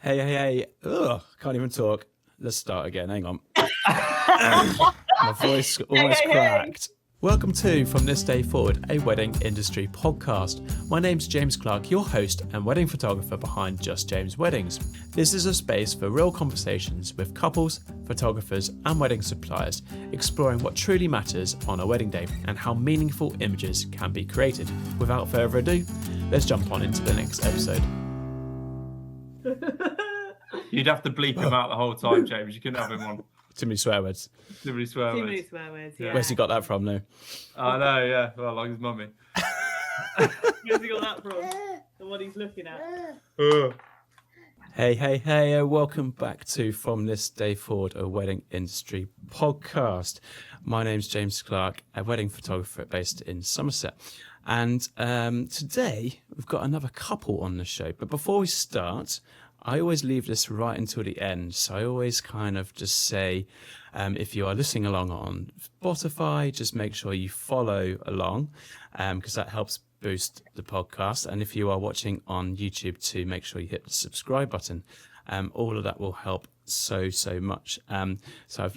Hey. Ugh, can't even talk. Let's start again. Hang on. My voice almost cracked. Welcome to From This Day Forward, a wedding industry podcast. My name's James Clarke, your host and wedding photographer behind Just James Weddings. This is a space for real conversations with couples, photographers and wedding suppliers, exploring what truly matters on a wedding day and how meaningful images can be created. Without further ado, let's jump on into the next episode. You'd have to bleep him out the whole time, James. You couldn't have him on. Too many swear words. Too many swear words, yeah. Where's he got that from, no? I know, yeah. Well, like his mummy. Where's he got that from? And what he's looking at. Hey, welcome back to From This Day Forward, a wedding industry podcast. My name's James Clarke, a wedding photographer based in Somerset. And today we've got another couple on the show. But before we start, I always leave this right until the end. So I always kind of just say, if you are listening along on Spotify, just make sure you follow along because that helps boost the podcast. And if you are watching on YouTube too, make sure you hit the subscribe button. All of that will help so much. So I've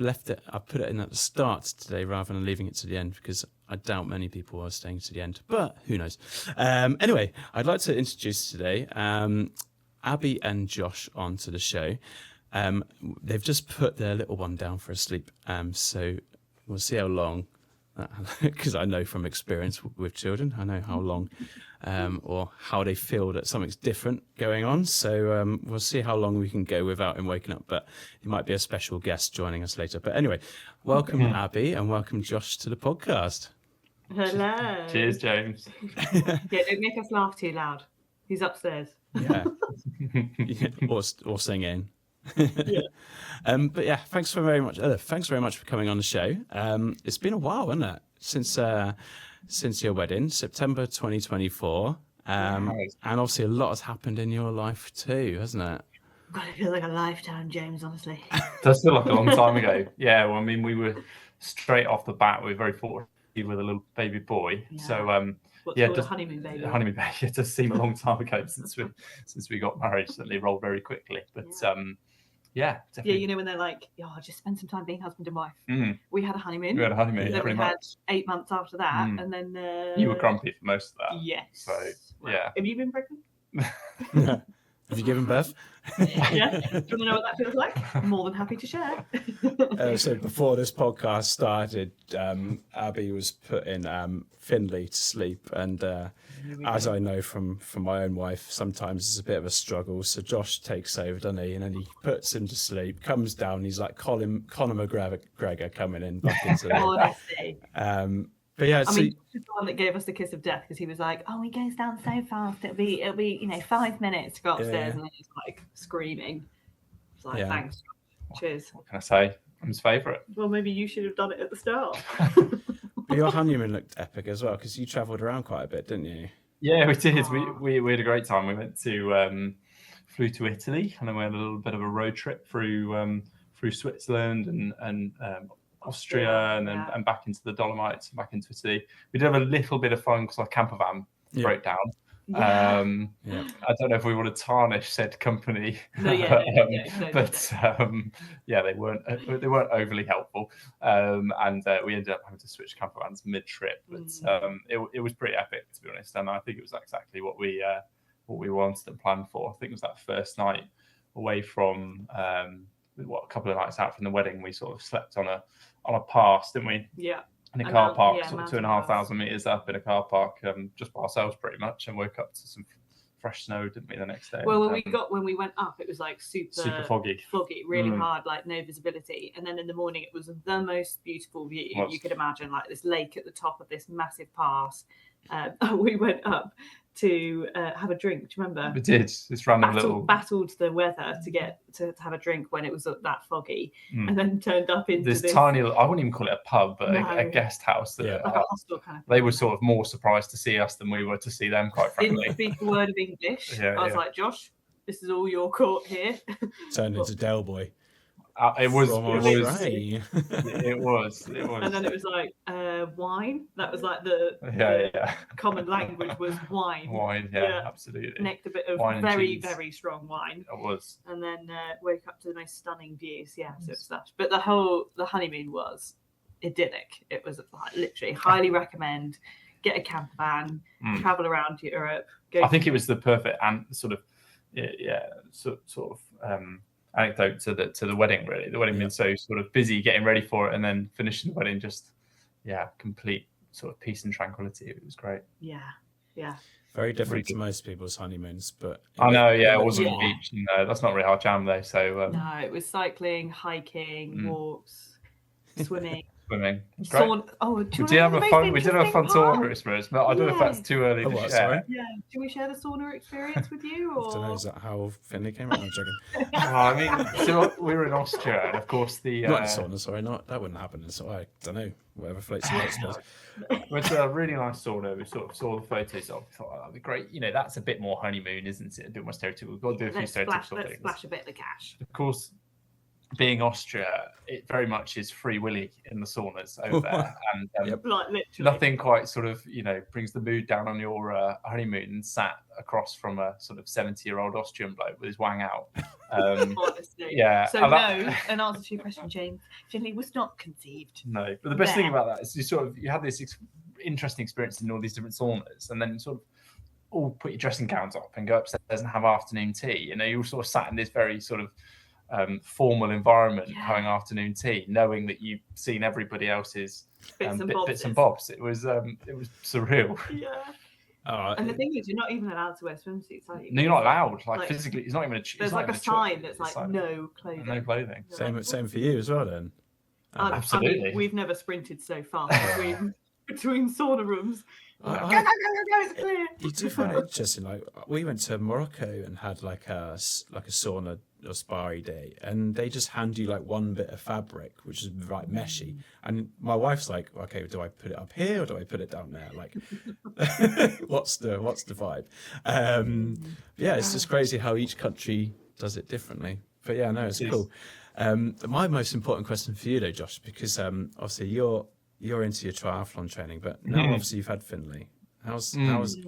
put it in at the start today rather than leaving it to the end because I doubt many people are staying to the end, but who knows? Anyway, I'd like to introduce today Abi and Josh onto the show. They've just put their little one down for a sleep. So we'll see how long, because I know from experience with children, I know how long or how they feel that something's different going on. So we'll see how long we can go without him waking up. But he might be a special guest joining us later. But anyway, welcome Abi and welcome Josh to the podcast. Hello. Cheers, James. Yeah, don't make us laugh too loud. He's upstairs. Yeah. or singing. Yeah. But yeah, thanks very much for coming on the show. It's been a while, hasn't it, since your wedding, September 2024. And obviously a lot has happened in your life too, hasn't it? God, it feels like a lifetime, James, honestly. It does feel like a long time ago. Yeah, well, I mean, we were straight off the bat, we were very fortunate with a little baby boy. Yeah. So What's called a honeymoon baby. Honeymoon baby. It does seem a long time ago since we got married. Certainly rolled very quickly. But yeah, definitely. Yeah, you know when they're like, "Oh, just spend some time being husband and wife." We had a honeymoon. We had a honeymoon. And then pretty we had much. 8 months after that, and then you were grumpy for most of that. Yes. So Well, yeah. Have you been pregnant? Have you given birth? Yeah. Do you want to know what that feels like? I'm more than happy to share. So before this podcast started, Abi was putting Finley to sleep, and as I know from my own wife, sometimes it's a bit of a struggle. So Josh takes over, doesn't he? And then he puts him to sleep, comes down, he's like Conor McGregor coming in back into the Honestly. but yeah, I mean, he's the one that gave us the kiss of death because he was like, "Oh, he goes down so fast. It'll be 5 minutes to go upstairs," and then he's like screaming. It's like, thanks, cheers. What can I say? I'm his favourite. Well, maybe you should have done it at the start. But your honeymoon looked epic as well because you travelled around quite a bit, didn't you? Yeah, we did. We had a great time. We went to flew to Italy, and then we had a little bit of a road trip through Switzerland and Austria, and then and back into the Dolomites, and back into Italy. We did have a little bit of fun because our camper van broke down. I don't know if we want to tarnish said company, No, but they weren't overly helpful, and we ended up having to switch camper vans mid-trip. But it was pretty epic, to be honest, and I think it was exactly what we wanted and planned for. I think it was that first night away from a couple of nights out from the wedding. We sort of slept on a pass, didn't we? Yeah. In a car park, sort of 2,500 meters up in a car park, just by ourselves pretty much, and woke up to some fresh snow, didn't we, the next day? Well, when we went up, it was like super foggy, really hard, like no visibility. And then in the morning, it was the most beautiful view you could imagine, like this lake at the top of this massive pass. We went up to have a drink. Do you remember? We did. This random battled the weather to get to have a drink when it was that foggy, and then turned up into this tiny. I wouldn't even call it a pub, but a guest house. Like a hostel kind of. They were sort of more surprised to see us than we were to see them. Quite frankly, didn't speak a word of English. I was like, Josh, this is all your court here. Turned into Del Boy. It was. From It was. Australia. It was. It was. And then it was like wine. That was like the yeah. common language was wine. Wine, yeah, absolutely. Necked a bit of Wine and very, cheese. very strong wine. It was. And then woke up to the most stunning views. Yeah, so it was that. But the honeymoon was idyllic. It was like literally highly recommend. Get a camper van, travel around Europe. I think it was the perfect and sort of anecdote to the wedding. Really, the wedding being so sort of busy getting ready for it, and then finishing the wedding just complete sort of peace and tranquility. It was great. Yeah. Very different to most people's honeymoons, but I know. Yeah, it wasn't a beach. No, that's not really our jam though. So no, it was cycling, hiking, walks, swimming. Swimming. We did have a fun sauna experience, but I don't know if that's too early to share. Sorry? Yeah. Do we share the sauna experience with you? Or? I don't know, is that how Finley came out? I'm joking. I mean, so we were in Austria, and of course the not sauna, sorry, that wouldn't happen. So I don't know, whatever floats your boat. It's a really nice sauna. We sort of saw the photos of. We thought, oh, that'd be great. That's a bit more honeymoon, isn't it? A bit more stereotypical. We've got to do a few stereotypical let's things. splash a bit of the cash. Of course, being Austria, it very much is free willy in the saunas over there, and like literally. Nothing quite sort of brings the mood down on your honeymoon. And sat across from a sort of 70-year-old Austrian bloke with his wang out. Honestly, yeah. So no, an answer to your question, James. Finley was not conceived. No, but the best thing about that is you had this interesting experience in all these different saunas, and then sort of all put your dressing gowns up and go upstairs and have afternoon tea. You all sort of sat in this very sort of formal environment having afternoon tea, knowing that you've seen everybody else's bits and bobs. It was surreal. Yeah. And the thing is, you're not even allowed to wear swimsuits, are you? No, you're not allowed. Like physically, it's not even. There's like a sign that's like no clothing. No clothing. Same for you as well, then. Absolutely. I mean, we've never sprinted so fast between sauna rooms. Go, it's clear. You do find it interesting. Like we went to Morocco and had like a sauna or spa-y day, and they just hand you like one bit of fabric, which is like meshy. And my wife's like, okay, do I put it up here or do I put it down there? Like, what's the vibe? It's just crazy how each country does it differently. But yeah, no, it's cool. My most important question for you though, Josh, because obviously you're into your triathlon training, but now obviously you've had Finley. Are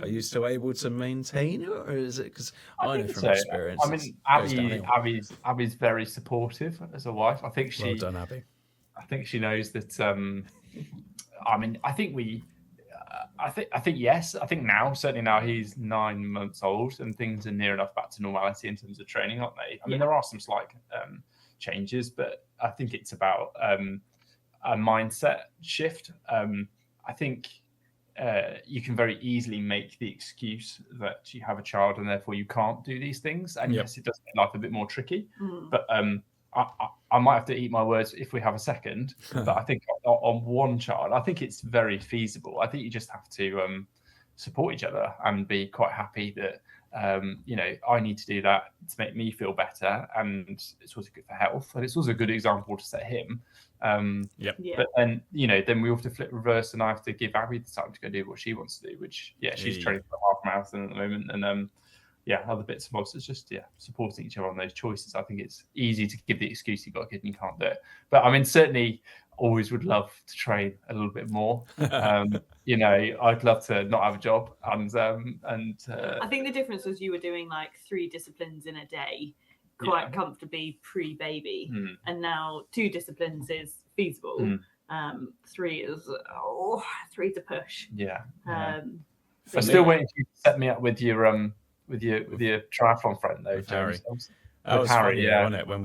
you still able to maintain it, or is it because I know from experience? I mean, Abby's very supportive as a wife. I think she. Well done, Abby. I think she knows that. I think yes. I think certainly now he's 9 months old, and things are near enough back to normality in terms of training, aren't they? I mean, there are some slight changes, but I think it's about a mindset shift. I think. You can very easily make the excuse that you have a child and therefore you can't do these things. And yes, it does make life a bit more tricky. But I might have to eat my words if we have a second. But I think on one child, I think it's very feasible. I think you just have to support each other and be quite happy that I need to do that to make me feel better, and it's also good for health, and it's also a good example to set him. But then then we have to flip reverse, and I have to give Abby the time to go do what she wants to do, which she's training for a half marathon at the moment, and other bits and bobs. It's just supporting each other on those choices. I think it's easy to give the excuse you've got a kid and you can't do it, but I mean certainly always would love to train a little bit more. I'd love to not have a job, and I think the difference was you were doing like 3 disciplines in a day quite comfortably pre-baby, and now 2 disciplines is feasible. 3 is 3's a push. I'm still waiting for you to set me up with your triathlon friend though, James. That was Harry, wasn't it? When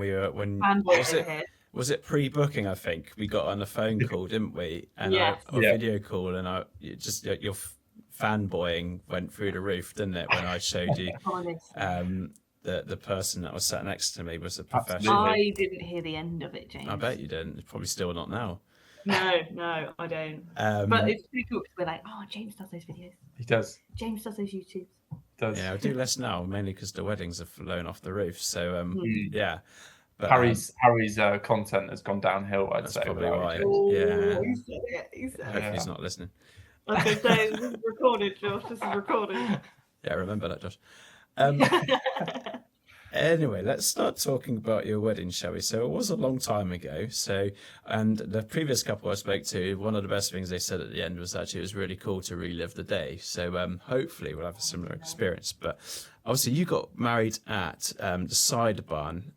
was it pre-booking? I think we got on a phone call, didn't we? And a video call, and your fanboying went through the roof, didn't it? When I showed you the person that was sat next to me was a professional. I didn't hear the end of it, James. I bet you didn't. It's probably still not now. No, I don't. But it's pretty cool because we're like, James does those videos. He does. James does those YouTubes. Yeah, I do less now, mainly because the weddings have flown off the roof. So yeah. But, Harry's content has gone downhill. I'd say probably right. Yeah. He said Hopefully he's not listening. I was going to say, this is recorded, Josh. This is recorded. Yeah, remember that, Josh. Anyway, let's start talking about your wedding, shall we? So it was a long time ago. So, and the previous couple I spoke to, one of the best things they said at the end was actually it was really cool to relive the day. So hopefully we'll have a similar experience. But obviously you got married at the Cider Barn.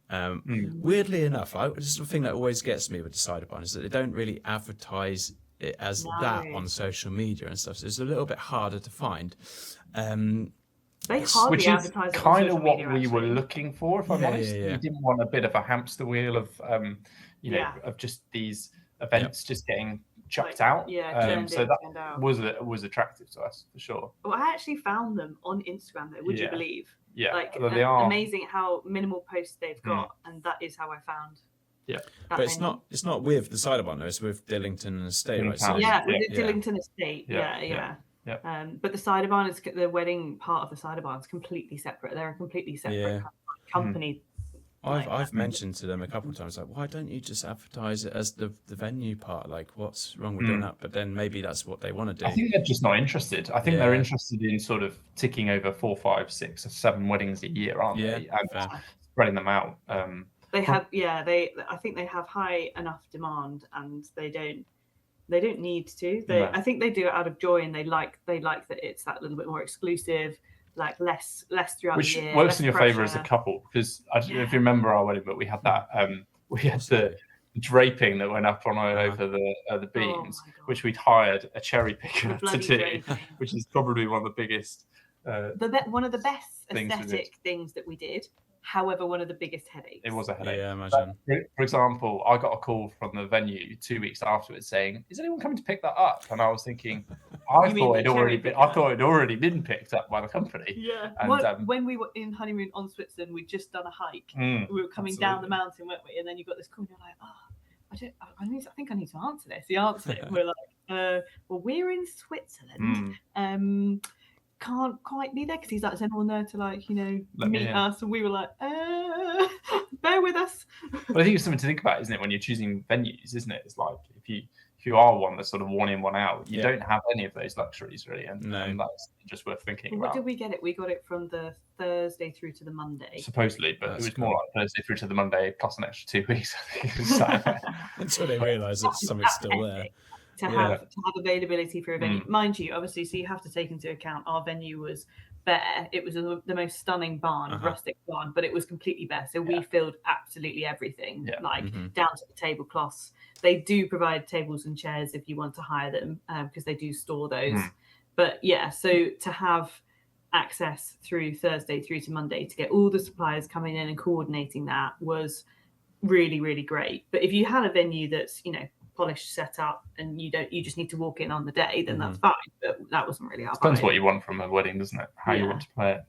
Weirdly enough, this is the thing that always gets me with the Cider Barn is that they don't really advertise it as that on social media and stuff. So it's a little bit harder to find. They hardly Which is advertise it on kind social of what media, we were actually. looking for, if I'm honest. We didn't want a bit of a hamster wheel of, of just these events just getting chucked out. So that was attractive to us for sure. Well, I actually found them on Instagram though. Would you believe? Yeah, like they are amazing how minimal posts they've got, and that is how I found. Yeah, but it's not with the Cider Barn, it's with Dillington Estate, right? So Dillington Estate. Yeah. But the Cider Barn is the wedding part of the Cider Barn is completely separate. They're a completely separate company. I've mentioned to them a couple of times, like, why don't you just advertise it as the venue part? Like, what's wrong with doing that? But then maybe that's what they want to do. I think they're just not interested. I think they're interested in sort of ticking over 4, 5, 6, or 7 weddings a year, aren't they? And spreading them out. They have, I think they have high enough demand, and they don't need to. I think they do it out of joy, and they like that it's that little bit more exclusive, like less throughout the year. Which works in your favour as a couple, because I don't know if you remember our wedding, but we had that. We had the draping that went up over the beams, which we'd hired a cherry picker to do, which is probably one of the biggest. One of the best aesthetic things that we did. However, one of the biggest headaches. It was a headache. Yeah, imagine. For example, I got a call from the venue 2 weeks afterwards saying, "Is anyone coming to pick that up?" And I was thinking, I thought it had already been picked up by the company. Yeah. And, when we were in honeymoon on Switzerland, we'd just done a hike. We were coming down the mountain, weren't we? And then you got this call, and you're like, I think I need to answer this. He answered it. We're like, well, we're in Switzerland. Can't quite be there because he's like, is anyone there to meet us? And we were like, bear with us. But I think it's something to think about, isn't it, when you're choosing venues, isn't it? It's like if you are one that's sort of one in, one out, you don't have any of those luxuries really, and that's just worth thinking about. What did we get it? We got it from the Thursday through to the Monday. Supposedly, but it was more like Thursday through to the Monday plus an extra 2 weeks, I think. Until they realise that something's still there. To have availability for a venue, mind you, obviously, so you have to take into account our venue was bare. It was the most stunning barn, rustic barn, but it was completely bare. So we filled absolutely everything, down to the tablecloths. They do provide tables and chairs if you want to hire them, because they do store those. But so to have access through Thursday through to Monday to get all the suppliers coming in and coordinating that was really, really great. But if you had a venue that's polished, set up, and you just need to walk in on the day, then that's fine. But that wasn't really our vibe. Depends what you want from a wedding, doesn't it? How you want to play it.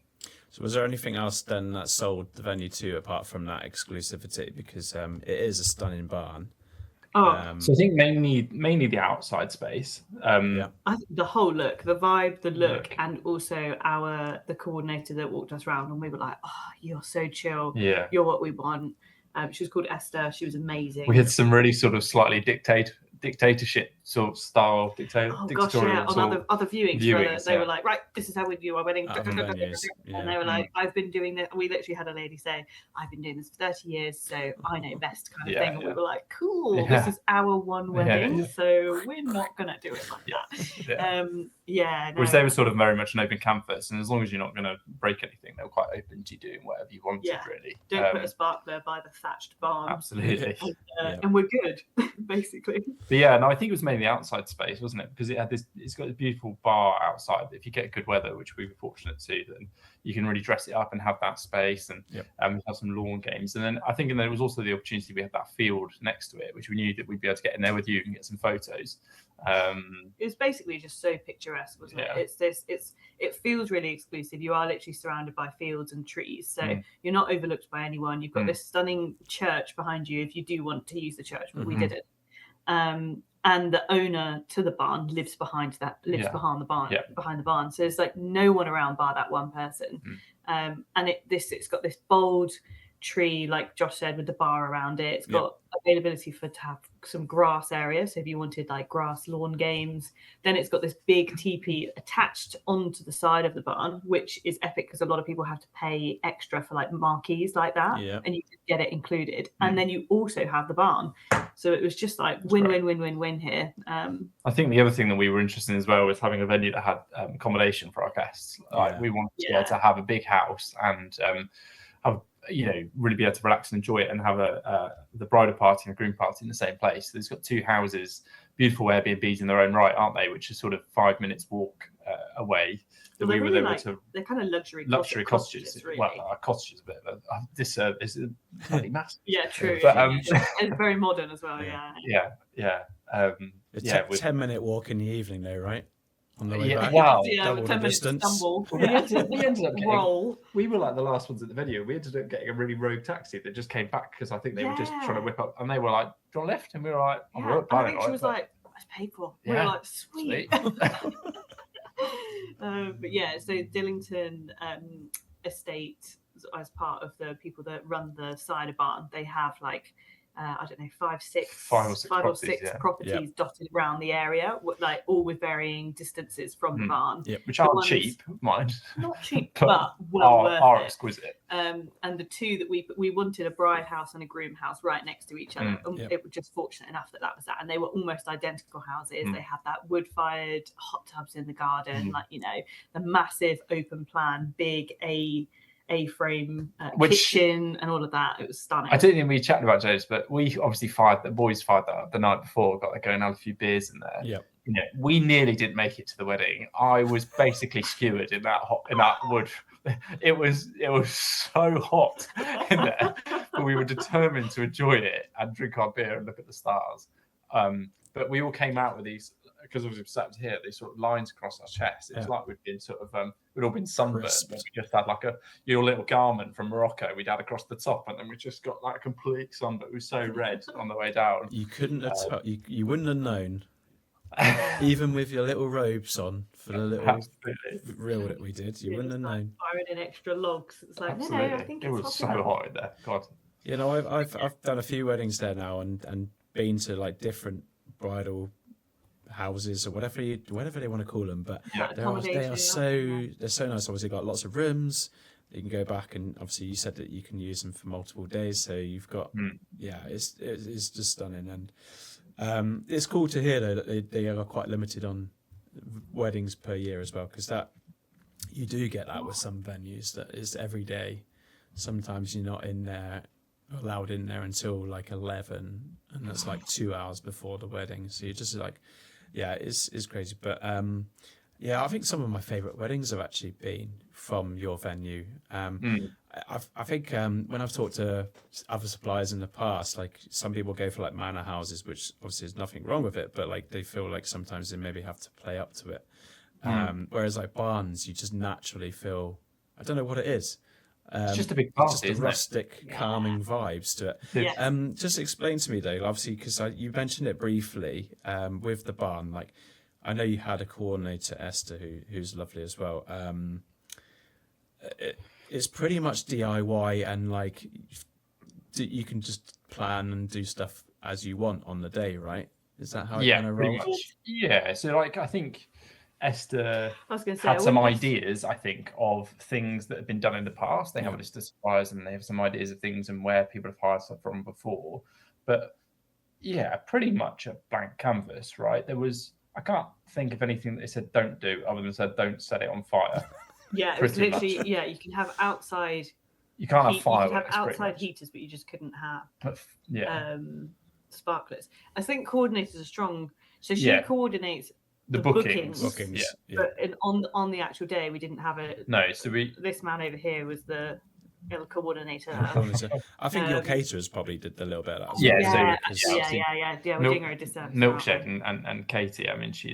So was there anything else then that sold the venue to apart from that exclusivity? Because it is a stunning barn. So I think mainly the outside space. I think the whole look, the vibe, the look, and also the coordinator that walked us around, and we were like, "Oh, you're so chill. Yeah, you're what we want." She was called Esther. She was amazing. We had some really sort of slightly dictatorship sort of style on other viewings they were like, right, this is how we do our wedding. And they were like, I've been doing this. We literally had a lady say, I've been doing this for 30 years, so I know best kind of thing. And we were like, cool, this is our one wedding, so we're not gonna do it like that. Which they were sort of very much an open canvas, and as long as you're not going to break anything, they were quite open to doing whatever you wanted, really. Don't put a sparkler by the thatched barn. Absolutely. And we're good, basically. But no, I think it was mainly the outside space, wasn't it? Because it's got a beautiful bar outside. If you get good weather, which we were fortunate to, then you can really dress it up and have that space, and have some lawn games. And then I think there was also the opportunity, we had that field next to it, which we knew that we'd be able to get in there with you and get some photos. It was basically just so picturesque, wasn't it? It feels really exclusive. You are literally surrounded by fields and trees, so you're not overlooked by anyone. You've got this stunning church behind you if you do want to use the church, but we didn't. And the owner to the barn lives behind behind the barn. So it's like no one around bar that one person. And it's got this bold tree, like Josh said, with the bar around it. It's got a availability to have some grass area. So if you wanted like grass lawn games, then it's got this big teepee attached onto the side of the barn, which is epic because a lot of people have to pay extra for like marquees like that, and you can get it included. And then you also have the barn. So it was just like win here. I think the other thing that we were interested in as well was having a venue that had accommodation for our guests. Like we wanted to be able to have a big house and have, really be able to relax and enjoy it, and have the bridal party and the groom party in the same place. So it's got 2 houses, beautiful Airbnbs in their own right, aren't they? Which is sort of 5 minutes walk away. That we were really able to. They're kind of luxury cottages. Really. Well, our cottage is a bit of a disservice. It's bloody massive. Yeah, true. But, and very modern as well. It's a 10-minute walk in the evening, though, right? On the way back. Wow. Double 10 the minutes distance. stumble. We ended up getting, roll. We were like the last ones at the venue. We ended up getting a really rogue taxi that just came back because I think they were just trying to whip up, and they were like, "Do you want a lift?" And we were like, "Oh, we're I think she was like, "It's paid for." We were like, "Sweet." But yeah, so Dillington Estate, as part of the people that run the Cider Barn, they have like I don't know, five or six properties dotted around the area, like all with varying distances from the barn. Yeah, which aren't cheap, mind. Not cheap, but well worth are it. Exquisite. And the two that we wanted a bride house and a groom house right next to each other. It was just fortunate enough that was that, and they were almost identical houses. They had that wood-fired hot tubs in the garden, like the massive open plan, big A-frame kitchen and all of that. It was stunning. I don't think we chatted about James, but we obviously the boys fired that up the night before, got to go and have a few beers in there. Yeah. We nearly didn't make it to the wedding. I was basically skewered in that wood. It was so hot in there, but we were determined to enjoy it and drink our beer and look at the stars. But we all came out with these, because we sat here, these sort of lines across our chest. It was like we'd been we'd all been sunburned. We just had like your little garment from Morocco we'd had across the top, and then we just got like a complete sunburn. It was so red on the way down. You couldn't have you wouldn't have known, even with your little robes on for the little reel that we did. You wouldn't have known. Firing in extra logs. It's like no, I think it was so hot in there. God. I've done a few weddings there now, and been to like different bridal houses or whatever they want to call them, but they're so nice. Obviously got lots of rooms. You can go back, and obviously you said that you can use them for multiple days, so you've got it's just stunning. And it's cool to hear though that they are quite limited on weddings per year as well, because that you do get that with some venues that is every day. Sometimes you're not allowed in there until like 11, and that's like 2 hours before the wedding, so you're just like it's crazy. But I think some of my favorite weddings have actually been from your venue. I think when I've talked to other suppliers in the past, like some people go for like manor houses, which obviously there's nothing wrong with it, but like they feel like sometimes they maybe have to play up to it. Whereas like barns, you just naturally feel, I don't know what it is. It's just a big party, just a rustic, calming vibes to it. Yeah. Just explain to me though, obviously, because you mentioned it briefly with the barn. Like, I know you had a coordinator, Esther, who's lovely as well. It's pretty much DIY, and like you can just plan and do stuff as you want on the day, right? Is that how it kind of rolls? Yeah. So like, I think Esther had some ideas, I think, of things that have been done in the past. They have a list of suppliers, and they have some ideas of things and where people have hired stuff from before. But pretty much a blank canvas, right? I can't think of anything that they said don't do other than said don't set it on fire. Yeah, it was literally, you can have outside. You can't have fireworks. You could have outside heaters, but you just couldn't have sparklers. I think coordinators are strong. So she coordinates the bookings. But on the actual day, we didn't have it. No, so this man over here was the coordinator. I think your caterers probably did a little bit of that. We're doing her a disservice. Milkshake and Katie. I mean, she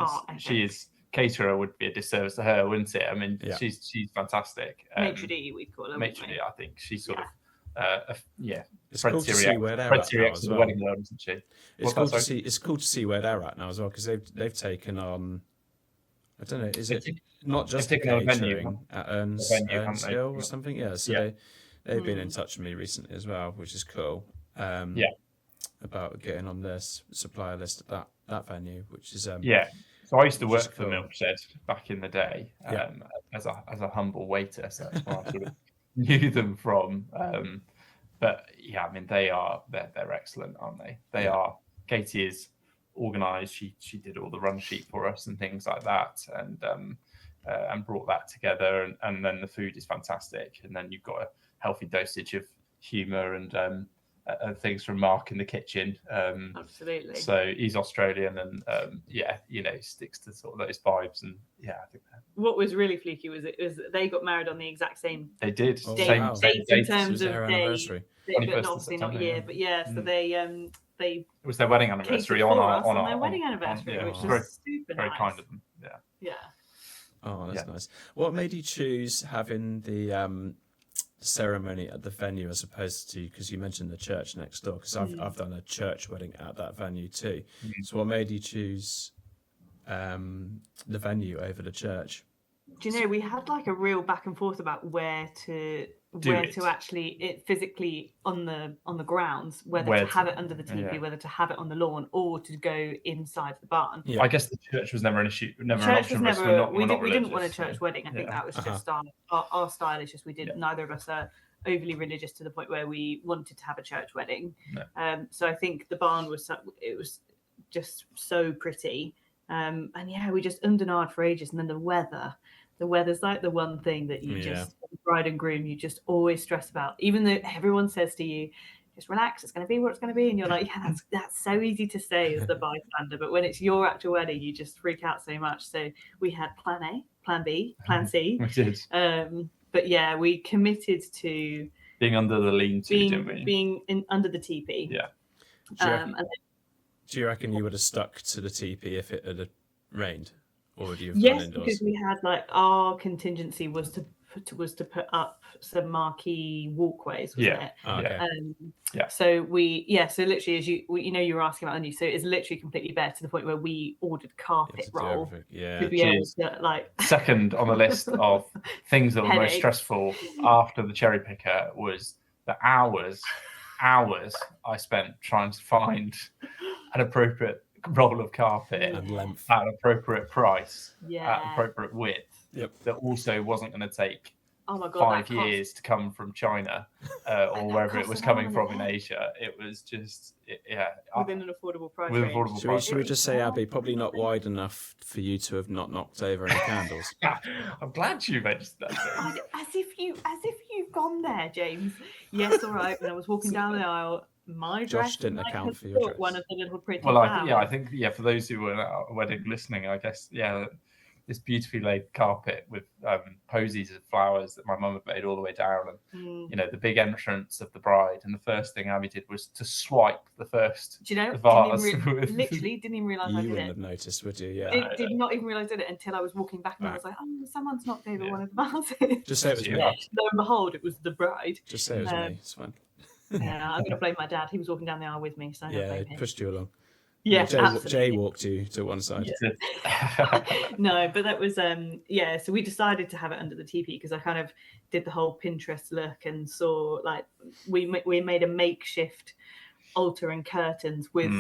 is. Caterer would be a disservice to her, wouldn't it? I mean, she's fantastic. Maitre d', we'd call her. Maitre d', I think she's sort of It's cool to see where they're at now as well. Wedding world, isn't she? It's cool to see where they're at now as well, because they've taken on, I don't know, is it not just the catering at Earnshill or something? Yeah, so they've been in touch with me recently as well, which is cool. about getting on the supplier list at that venue, which is yeah. So I used to which is work for the cool. Milk Shed back in the day, Yeah. as a humble waiter. So that's where I sort of knew them from. But yeah, I mean they're excellent, aren't they? They Yeah. are. Katie is organised. She did all the run sheet for us and things like that, and brought that together. And then the food is fantastic. And then you've got a healthy dosage of humour and things from Mark in the kitchen. Absolutely. So he's Australian, and sticks to sort of those vibes. And yeah, I think what was really fleaky was they got married on the exact same they did. Oh, date, wow. date in date. It terms was of their day, anniversary. but 21st of obviously not September, year. yeah. But yeah, so they It was their wedding anniversary catered on for our us on their wedding anniversary, yeah, which Oh. was super very nice. kind of them. Yeah. Yeah. Oh, that's Yeah. nice. What made you choose having the ceremony at the venue as opposed to, because you mentioned the church next door? Because I've done a church wedding at that venue too. So what made you choose the venue over the church? Do you know, we had like a real back and forth about where to actually physically on the grounds, whether to have it under the teepee, whether to have it on the lawn, or to go inside the barn. Yeah. I guess the church was never an issue, never an Church option. was for us. never. We're not We didn't want a religious, church so- wedding. I think yeah. that was just our style. Is just neither of us are overly religious to the point where we wanted to have a church wedding. No. So I think the barn was just so pretty. And yeah, we just ummed for ages, and then the weather's like the one thing that you just, bride and groom, you just always stress about, even though everyone says to you, just relax, it's going to be what it's going to be, and you're like, yeah, that's so easy to say as the bystander, but when it's your actual wedding, you just freak out so much. So we had plan A, plan B, plan C. We did. But yeah, we committed to being under the lean-to, didn't we? being under the teepee. Yeah. Do you reckon you would have stuck to the teepee if it had rained, or would you have gone Yes, indoors? because we had our contingency was to put up some marquee walkways, wasn't it? Oh, okay. So so literally, as you were asking about the new, so it's literally completely bare to the point where we ordered carpet roll to be able to Second on the list of things that were most stressful after the cherry picker was the hours I spent trying to find an appropriate roll of carpet and length at an appropriate price, Yeah. at appropriate width. Yep. That also wasn't going to take Oh my God, 5 years to come from China or wherever it was coming from in Asia. It was just, within an affordable price with range. affordable price. Should we just say, Abby, probably not wide enough for you to have not knocked over any candles? I'm glad you mentioned that, James. As if you've gone there, James. Yes, all right. When I was walking down the aisle, my dress Josh didn't might account have for your caught dress. one of the little pretty Well, flowers. I think for those who were at a wedding listening, I guess, this beautifully laid carpet with posies of flowers that my mum had made all the way down, and the big entrance of the bride. And the first thing Abby did was to swipe the first Do you know? vase. Literally didn't even realise I You did wouldn't it. have noticed, would you? Yeah. Did not even realise I did it until I was walking back, and I was like, "Oh, someone's knocked over one of the vases." Just say it was me. Lo and behold, it was the bride. Just say it was me. It's fine. Yeah, I'm going to blame my dad. He was walking down the aisle with me, so I don't Yeah, blame it him. pushed you along. Yeah, Jay walked you to one side. No, but that was so we decided to have it under the teepee because I kind of did the whole Pinterest look and saw we made a makeshift altar and curtains with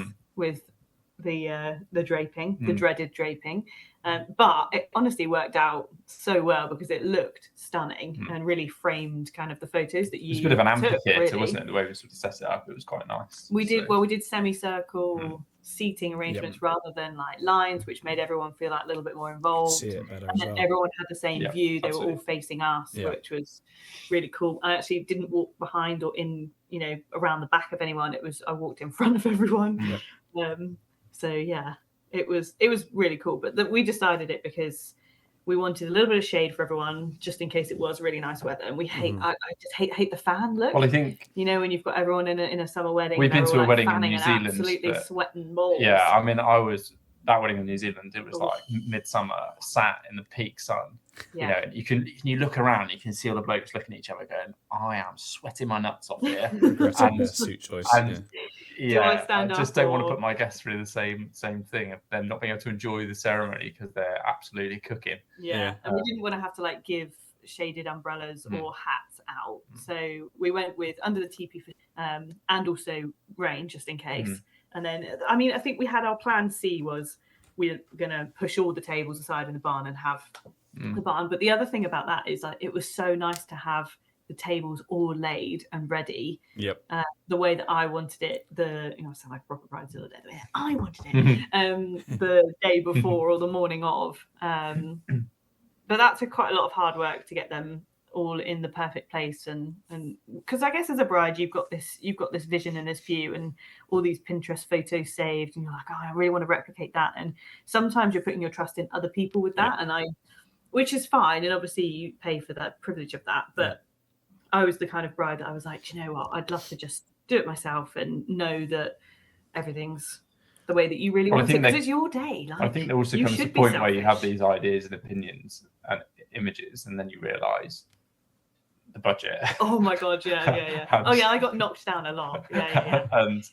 the draping, the dreaded draping, but it honestly worked out so well because it looked stunning and really framed kind of the photos that you It was a bit of an amphitheatre, really. wasn't it? The way we sort of set it up, it was quite nice. We did semicircle seating arrangements rather than lines, which made everyone feel a little bit more involved. See it better And as then well. everyone had the same view. They were all facing us, Yeah. which was really cool. I actually didn't walk behind or in, around the back of anyone. I walked in front of everyone. So yeah, it was really cool. But we decided it because we wanted a little bit of shade for everyone, just in case it was really nice weather. And we hate, I just hate the fan look. Well, I think when you've got everyone in a summer wedding. We've been to a wedding in fanning New and Zealand, absolutely but- sweating balls. Yeah, I mean, that wedding in New Zealand. It was like midsummer, sat in the peak sun. Yeah. You look around, you can see all the blokes looking at each other, going, "I am sweating my nuts off here." Regretting their suit choice. And I stand just up don't want to or- put my guests through the same thing of them not being able to enjoy the ceremony because they're absolutely cooking. Yeah. And we didn't want to have to give shaded umbrellas or hats out. So we went with under the teepee and also rain just in case. Mhm. And then, I mean, I think we had our plan C was we're going to push all the tables aside in the barn and have the barn. But the other thing about that is it was so nice to have the tables all laid and ready. Yep. The way that I wanted it, I sound like proper bridezilla there, the way I wanted it, the day before or the morning of. But that took quite a lot of hard work to get them all in the perfect place, and because I guess as a bride you've got this vision and this view and all these Pinterest photos saved, and you're like, oh, I really want to replicate that. And sometimes you're putting your trust in other people with that, which is fine, and obviously you pay for that privilege of that. But I was the kind of bride that I was like, you know what, I'd love to just do it myself and know that everything's the way that you really want it, because it's your day. Like, I think there also comes a point where you have these ideas and opinions and images, and then you realise the budget. Oh my god, yeah. Oh yeah, I got knocked down a lot. Yeah. And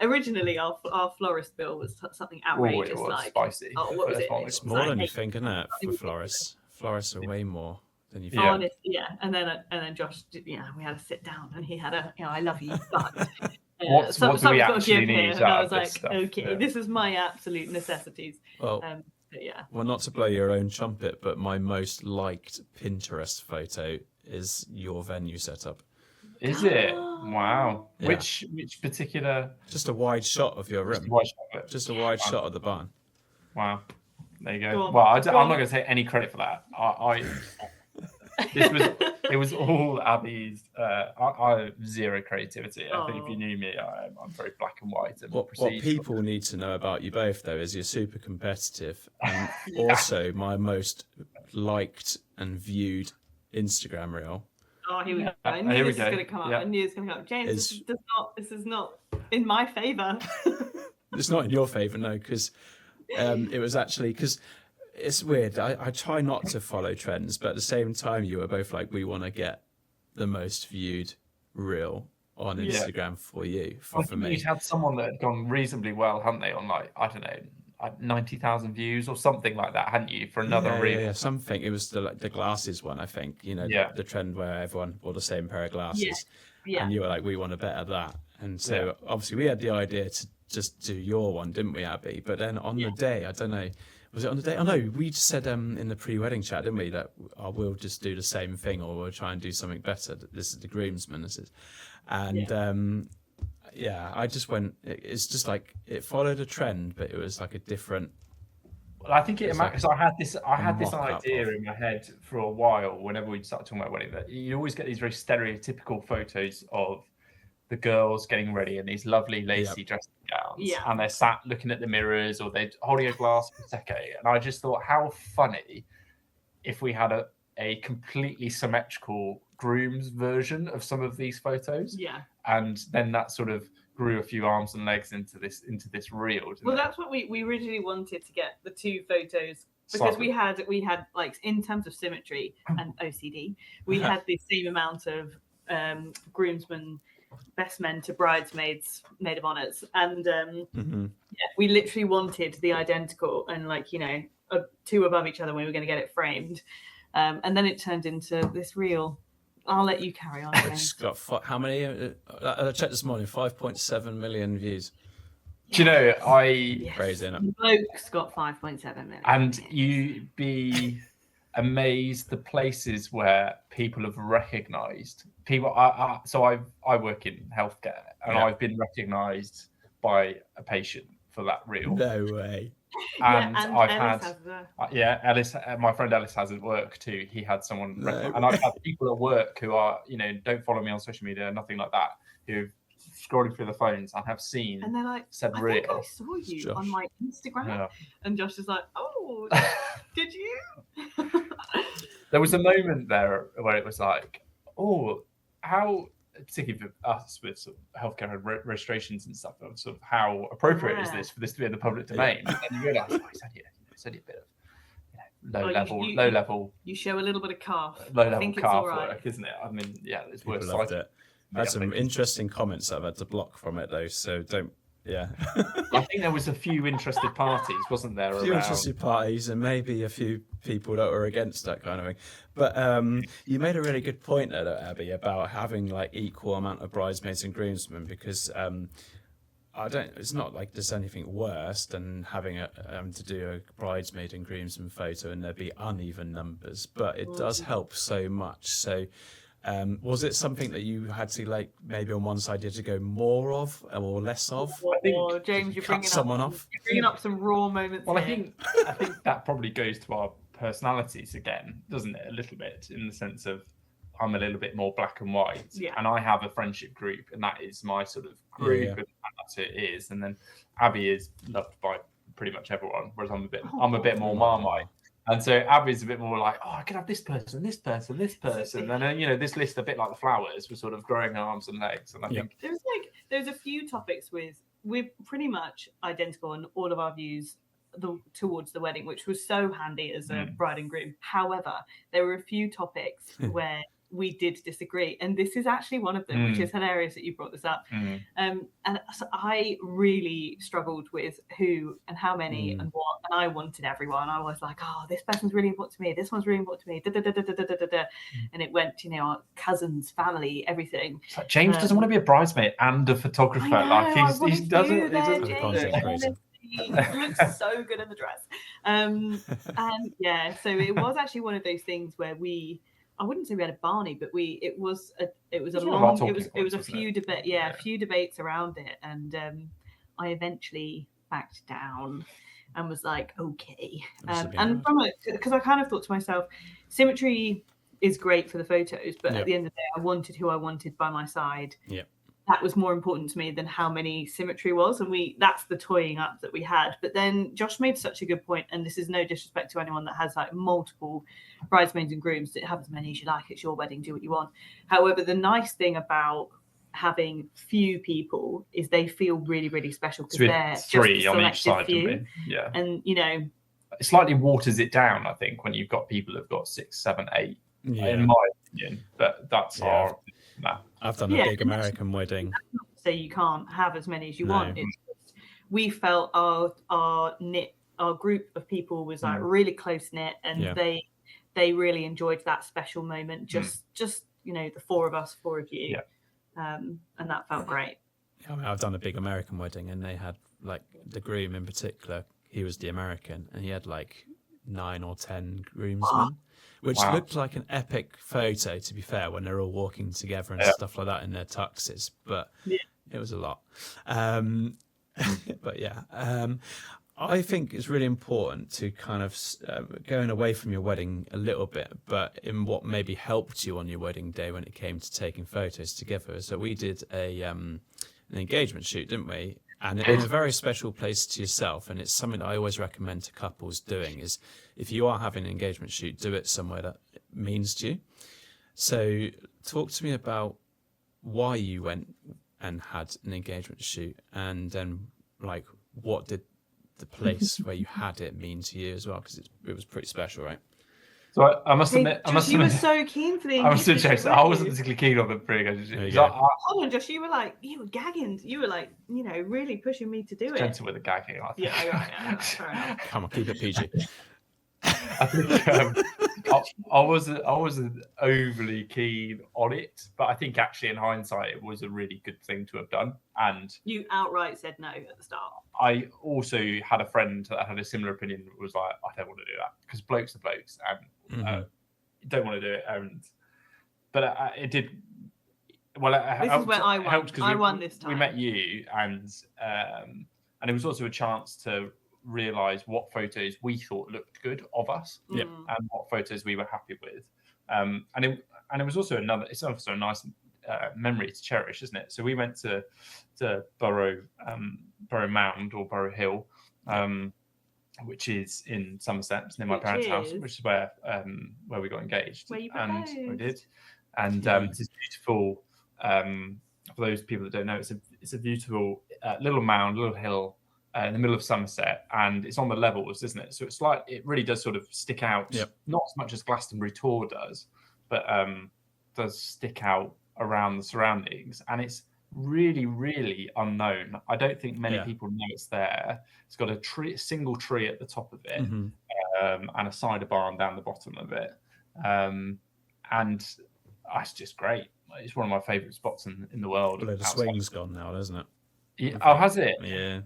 originally our florist bill was something outrageous. It was like spicy. Oh, what was it? It's more than you think, isn't it? For florists. Florists are way more than you think. Honest, And then Josh, we had to sit down, and he had I love you, but what do we actually need? And I was like, okay, this is my absolute necessities. Well, well, not to blow your own trumpet, but my most liked Pinterest photo is your venue setup. Is it? Wow. Yeah. Which particular? Just a wide shot of your room. Just a wide shot of the barn. Wow. There you go. Well, I'm not going to take any credit for that. It was all Abi's. I have zero creativity. I think if you knew me, I'm very black and white. And what people need to know about you both, though, is you're super competitive, and also my most liked and viewed Instagram reel. Oh, here we go. I knew this was going to come up. I knew this was going to come up. James, this is not in my favour. It's not in your favour, no, because it was actually because. It's weird. I try not to follow trends, but at the same time, you were both like, we want to get the most viewed reel on Instagram for you. For me, you'd had someone that had gone reasonably well, hadn't they? On 90,000 views or something like that, hadn't you? For another reel, something. It was the glasses one, I think. The trend where everyone wore the same pair of glasses, and you were like, we want to better that. And so obviously we had the idea to just do your one, didn't we, Abi? But then on the day, I don't know. Was it on the day? Oh no, we just said in the pre-wedding chat, didn't we, that we'll just do the same thing, or we'll try and do something better. This is the groomsman. And I just went. It's just like it followed a trend, but it was like a different. Well, I think because I had this idea in my head for a while. Whenever we started talking about wedding, that you always get these very stereotypical photos of the girls getting ready in these lovely lacy dressing gowns, and they're sat looking at the mirrors, or they're holding a glass of prosecco. And I just thought, how funny if we had a completely symmetrical groom's version of some of these photos. Yeah, and then that sort of grew a few arms and legs into this reel. Well, that's what we originally wanted to get the two photos. Because we had like, in terms of symmetry and OCD, we had the same amount of groomsmen, best men to bridesmaids, maid of honors, and we literally wanted the identical, and two above each other when we were going to get it framed, and then it turned into this reel. I'll let you carry on. It's got how many? I checked this morning, 5.7 million views. Do you know, crazy, isn't it? Bloke's got 5.7 million, and you'd be amazed the places where people have recognised people. I work in healthcare, and I've been recognised by a patient for that reel. No way. And I've had Ellis, my friend Ellis has at work too. He had someone, and I've had people at work who are, don't follow me on social media, nothing like that, who scrolling through the phones and have seen, and they're like, said, I think I saw you on my Instagram, and Josh is like, oh, did you? There was a moment there where it was like, oh, how, particularly for us with sort of healthcare registrations and stuff, of sort of how appropriate is this for this to be in the public domain? And then you realise, it's only a bit of low level. You show a little bit of calf. Low level calf work, isn't it? I mean, it's worth it. I had some interesting comments I've had to block from it though, so don't. Yeah, I think there was a few interested parties, wasn't there? A few interested parties, and maybe a few people that were against that kind of thing. But you made a really good point there, Abi, about having like equal amount of bridesmaids and groomsmen, because It's not like there's anything worse than having to do a bridesmaid and groomsman photo and there be uneven numbers, but it does help so much. So, was it something that you had to, like, maybe on one side you had to go more of or less of? I think James, you're bringing off. You're bringing up some raw moments. Well, here. I think that probably goes to our personalities again, doesn't it? A little bit, in the sense of I'm a little bit more black and white, and I have a friendship group, and that is my sort of group, and that's who it is. And then Abby is loved by pretty much everyone, whereas I'm a bit more Marmite. And so Abby's a bit more like, I could have this person, this person, this person, and then this list, a bit like the flowers, was sort of growing arms and legs. And I think there's a few topics we're pretty much identical in all of our views towards the wedding, which was so handy as a bride and groom. However, there were a few topics where we did disagree, and this is actually one of them, which is hilarious that you brought this up. And so I really struggled with who and how many and what, and I wanted everyone. I was like, this person's really important to me, this one's really important to me, and it went, our cousins, family, everything. It's like James doesn't want to be a bridesmaid and a photographer. He doesn't. He looks so good in the dress. And so it was actually one of those things where I wouldn't say we had a Barney, but it was a few debates around it, and I eventually backed down and was like, okay. And because I kind of thought to myself, symmetry is great for the photos, but at the end of the day, I wanted who I wanted by my side. Yeah. That was more important to me than how many symmetry was, and that's the toying up that we had. But then Josh made such a good point, and this is no disrespect to anyone that has like multiple bridesmaids and grooms, that have as many as you like, it's your wedding, do what you want. However, the nice thing about having few people is they feel really, really special, because they're three on each side, few. And it slightly waters it down, I think, when you've got people who've got 6, 7, 8, in my opinion. But that's our I've done a big American wedding. So you can't have as many as you want. It's just, we felt our group of people was like really close knit, and they really enjoyed that special moment. Just the four of you, and that felt great. I've done a big American wedding, and they had, like, the groom in particular. He was the American, and he had like 9 or 10 groomsmen. Which looked like an epic photo, to be fair, when they're all walking together and stuff like that in their tuxes. But it was a lot. I think it's really important to kind of going away from your wedding a little bit, but in what maybe helped you on your wedding day when it came to taking photos together. So we did an engagement shoot, didn't we? And in a very special place to yourself, and it's something that I always recommend to couples doing, is if you are having an engagement shoot, do it somewhere that means to you. So talk to me about why you went and had an engagement shoot, and then, like, what did the place where you had it mean to you as well? Because it was pretty special, right? So I must admit, you were so keen for the engagement shoot. I wasn't particularly keen on the pre-engagement shoot. Hold on, Josh, you were gagging. You were like, really pushing me to do it. Gentle with the gagging, I think. Yeah, fair enough. Come on, keep it PG. I think I wasn't overly keen on it, but I think actually in hindsight it was a really good thing to have done. And you outright said no at the start. I also had a friend that had a similar opinion. Was like, I don't want to do that, because blokes are blokes, and don't want to do it. But it did. Well, this is where I won. I won this time. We met you, and it was also a chance to realize what photos we thought looked good of us, and what photos we were happy with. And it was also it's also a nice memory to cherish, isn't it? So we went to Borough Mound or Borough Hill, which is in Somerset, near my parents' house, which is where we got engaged. Where you proposed. And we did. And it's beautiful. For those people that don't know, it's a beautiful little mound, little hill in the middle of Somerset, and it's on the levels, isn't it? So it's like, it really does sort of stick out, not as much as Glastonbury Tor does, but does stick out around the surroundings, and it's really, really unknown. I don't think many people know it's there. It's got a single tree at the top of it, and a cider barn down the bottom of it, and it's just great. It's one of my favourite spots in the world. Well, the swing's gone now, isn't it? Yeah. Oh, has it? Yeah.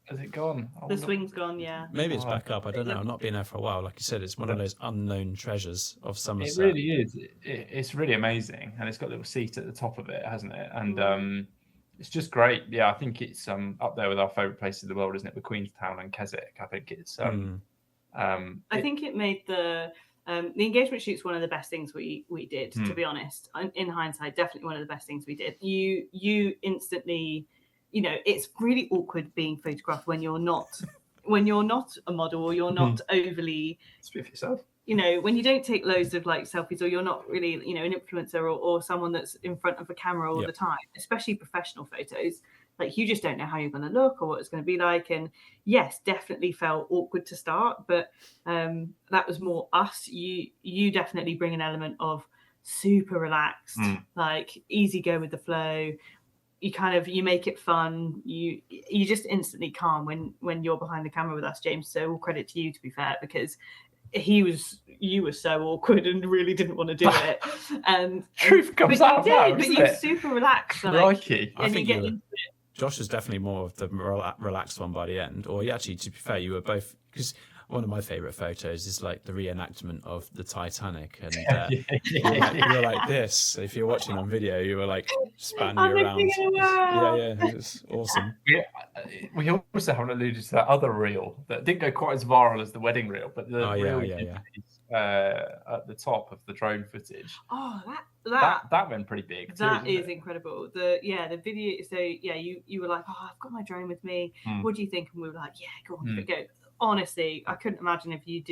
Has it gone? The swing's gone, yeah. Maybe it's back up. I don't know. I've not been there for a while. Like you said, it's one of those unknown treasures of Somerset. It really is. It's really amazing, and it's got a little seat at the top of it, hasn't it? And it's just great. Yeah, I think it's up there with our favourite places in the world, isn't it? With Queenstown and Keswick. I think it's. I think it made the engagement shoot's one of the best things we did. To be honest, in hindsight, definitely one of the best things we did. You instantly. It's really awkward being photographed when you're not a model or you're not overly. Speak for yourself. When you don't take loads of like selfies or you're not really, an influencer or someone that's in front of a camera all the time, especially professional photos, like you just don't know how you're going to look or what it's going to be like. And yes, definitely felt awkward to start, but that was more us. You definitely bring an element of super relaxed, like easy go with the flow. You make it fun. You just instantly calm when you're behind the camera with us, James. So all credit to you, to be fair, because you were so awkward and really didn't want to do it. And truth comes out now, but you're super relaxed. Crikey. I think Josh was definitely more of the relaxed one by the end. Or actually, to be fair, you were both, because one of my favourite photos is like the reenactment of the Titanic, and you were like this. If you're watching on video, you were like spanning around. Yeah, it was awesome. We also haven't alluded to that other reel that didn't go quite as viral as the wedding reel, but the reel at the top of the drone footage. Oh, that went pretty big. That is incredible. The video. So you were like, oh, I've got my drone with me. What do you think? And we were like, yeah, go on, go. Honestly, I couldn't imagine if you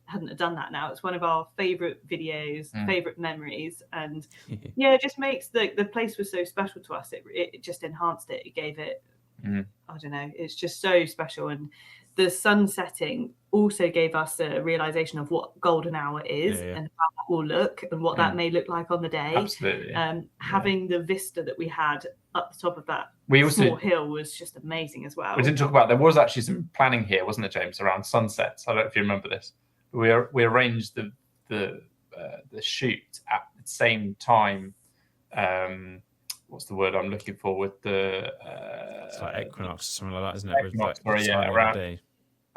hadn't done that. Now it's one of our favorite videos, favorite memories, and it just makes the place was so special to us. It just enhanced it. It gave it. I don't know. It's just so special, and the sun setting also gave us a realization of what golden hour is and how that will look and what that may look like on the day. Absolutely. Having the vista that we had up the top of that small hill was just amazing as well. We didn't talk about, there was actually some planning here, wasn't there, James, around sunsets? I don't know if you remember this. We arranged the shoot at the same time. What's the word I'm looking for? With the it's like equinox or something like that, isn't it? Equinox, around.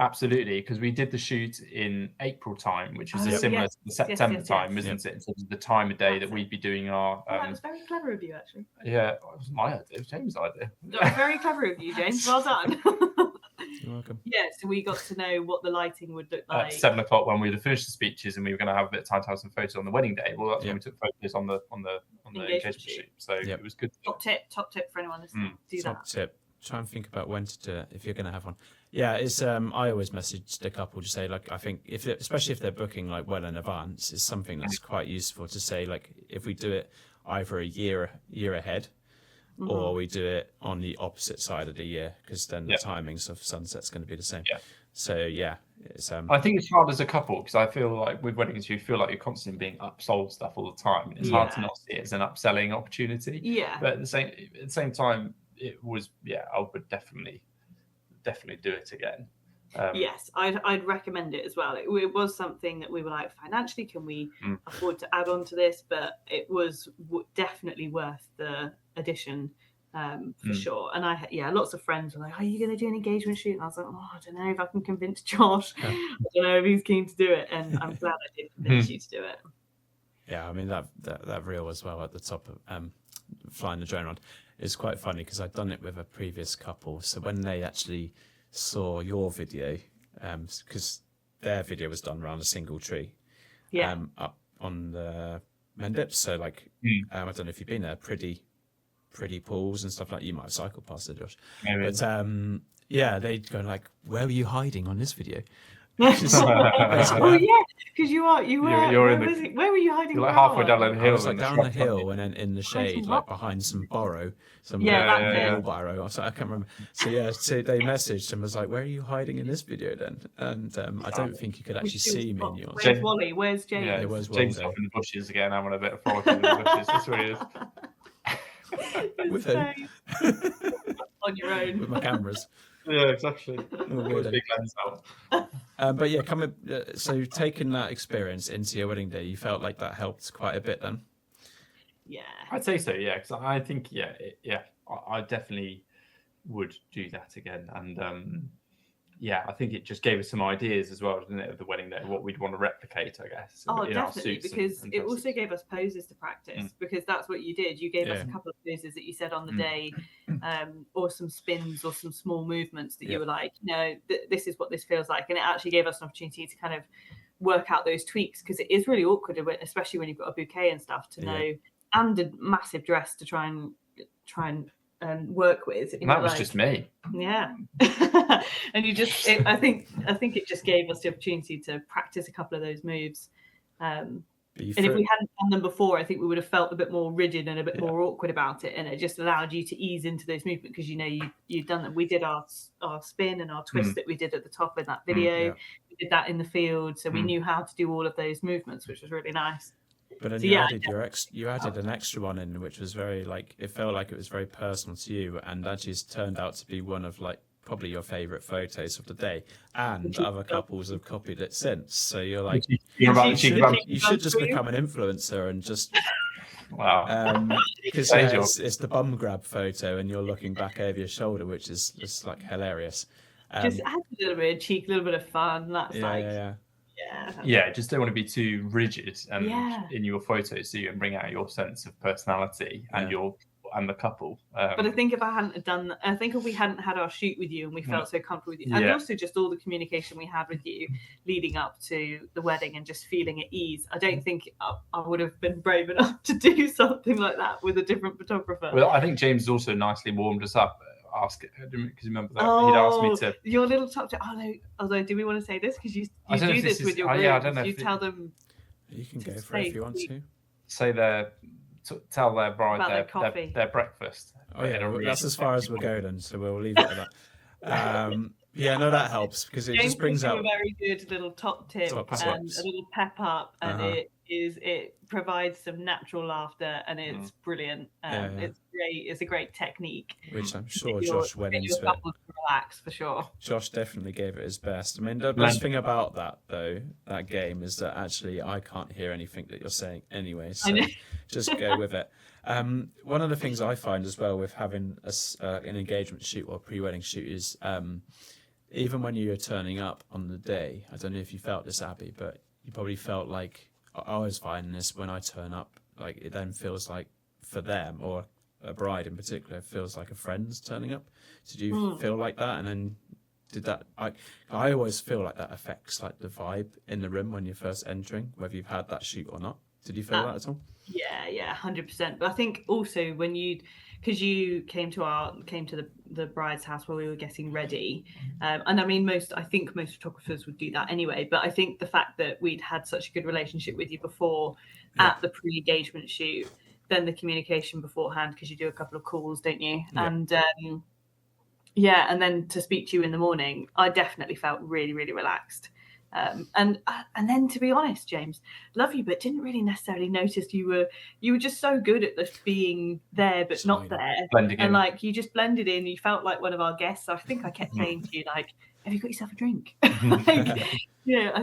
Absolutely, because we did the shoot in April time, which is similar to the September time, isn't it? In terms of the time of day that we'd be doing our. That was very clever of you, actually. Yeah, it was my idea. It was James' idea. Very clever of you, James. Well done. You're welcome. Yeah, so we got to know what the lighting would look like. At 7 o'clock when we would finished the speeches and we were going to have a bit of time to have some photos on the wedding day. Well, that's when we took photos on the engagement shoot. So it was good. Top tip for anyone listening. Do that. Top tip. Try and think about when to do it if you're going to have one. Yeah, it's. I always message the couple to say, like, I think especially if they're booking like well in advance, it's something that's quite useful to say, like, if we do it either a year ahead, or we do it on the opposite side of the year, because then the timings of sunset's going to be the same. Yeah. So it's. I think it's hard as a couple because I feel like with weddings you feel like you're constantly being upsold stuff all the time, and it's hard to not see it as an upselling opportunity. Yeah. But at the same time, it was I would definitely do it again. Yes, I'd recommend it as well. It was something that we were like, financially, can we afford to add on to this? But it was definitely worth the addition for sure. And lots of friends were like, are you going to do an engagement shoot? And I was like, I don't know if I can convince Josh. I don't know if he's keen to do it. And I'm glad I did convince you to do it. Yeah, I mean, that reel as well at the top of flying the drone around is quite funny because I'd done it with a previous couple. So when they actually saw your video, because their video was done around a single tree up on the Mendips. So like, I don't know if you've been there, pretty pools and stuff like that. You might have cycled past it, Josh. Maybe. But they'd go like, where were you hiding on this video? Because you were. Where were you hiding? You're like halfway down the hill. I was like down the hill and then in the shade, like behind some borrow. Barrow. So I can't remember. So they messaged and was like, "Where are you hiding in this video then?" And I don't think you could actually see me in yours. Where's Wally? Where's James? Yeah, James off in the bushes again, having a bit of frolic in the bushes. That's where he is. With him. On your own. With my cameras. Yeah, exactly. Big lens out. But so taking that experience into your wedding day, you felt like that helped quite a bit then? Yeah, I'd say so. Yeah, because I think I definitely would do that again. And I think it just gave us some ideas as well, didn't it, of the wedding day, what we'd want to replicate, I guess. Oh, in definitely, our suits because and it dresses. also gave us poses to practice, because that's what you did. You gave us a couple of poses that you said on the day, or some spins or some small movements that you were like, no, this is what this feels like. And it actually gave us an opportunity to kind of work out those tweaks, because it is really awkward, especially when you've got a bouquet and stuff, to know, and a massive dress to try and work with. And that was like, just me. Yeah. And you just, I think it just gave us the opportunity to practice a couple of those moves. And if we hadn't done them before, I think we would have felt a bit more rigid and a bit more awkward about it. And it just allowed you to ease into those movements, because you've done them. We did our spin and our twist that we did at the top in that video. We did that in the field, so we knew how to do all of those movements, which was really nice. But then you added an extra one in, which was very it felt like it was very personal to you, and actually it's turned out to be one of probably your favourite photos of the day, and other couples have copied it since. So you're like, you should just become an influencer and just because it's the bum grab photo, and you're looking back over your shoulder, which is just hilarious. Just add a little bit of cheek, a little bit of fun. That's just don't want to be too rigid and in your photos, so you can bring out your sense of personality and the couple. But I think if we hadn't had our shoot with you and we felt so comfortable with you, and also just all the communication we had with you leading up to the wedding and just feeling at ease, I don't think I would have been brave enough to do something like that with a different photographer. Well, I think James also nicely warmed us up. Because remember that he'd asked me to your little top tip. Although, do we want to say this? Because you do this with your group. I don't know. You tell them. You can go for it if you want to. Say tell their bride their breakfast. Oh yeah, that's as far as we're going, so we'll leave it at that. That helps, because it just brings out a very good little top tip and a little pep up, and it provides some natural laughter, and it's brilliant. It's great. It's a great technique, which I'm sure Josh went into it. Relax for sure. Josh definitely gave it his best. I mean, the best thing about that game is that actually I can't hear anything that you're saying anyway, so just go with it. One of the things I find as well with having an engagement shoot or pre-wedding shoot is even when you're turning up on the day, I don't know if you felt this, Abby, but you probably felt like, I was finding this when I turn up, it then feels like for them, or a bride in particular, feels like a friend's turning up. Did you feel like that? And then did that, I always feel like that affects the vibe in the room when you're first entering, whether you've had that shoot or not. Did you feel that at all? Yeah, 100%. But I think also when because you came to the bride's house while we were getting ready, and I mean I think most photographers would do that anyway. But I think the fact that we'd had such a good relationship with you before at the pre-engagement shoot, then the communication beforehand, because you do a couple of calls, don't you? Yeah. And and then to speak to you in the morning, I definitely felt really, really relaxed. And then, to be honest, James, love you, but didn't really necessarily notice you were just so good at this being there but not there, blending and in. You just blended in. You felt like one of our guests. I think I kept saying to you, have you got yourself a drink? I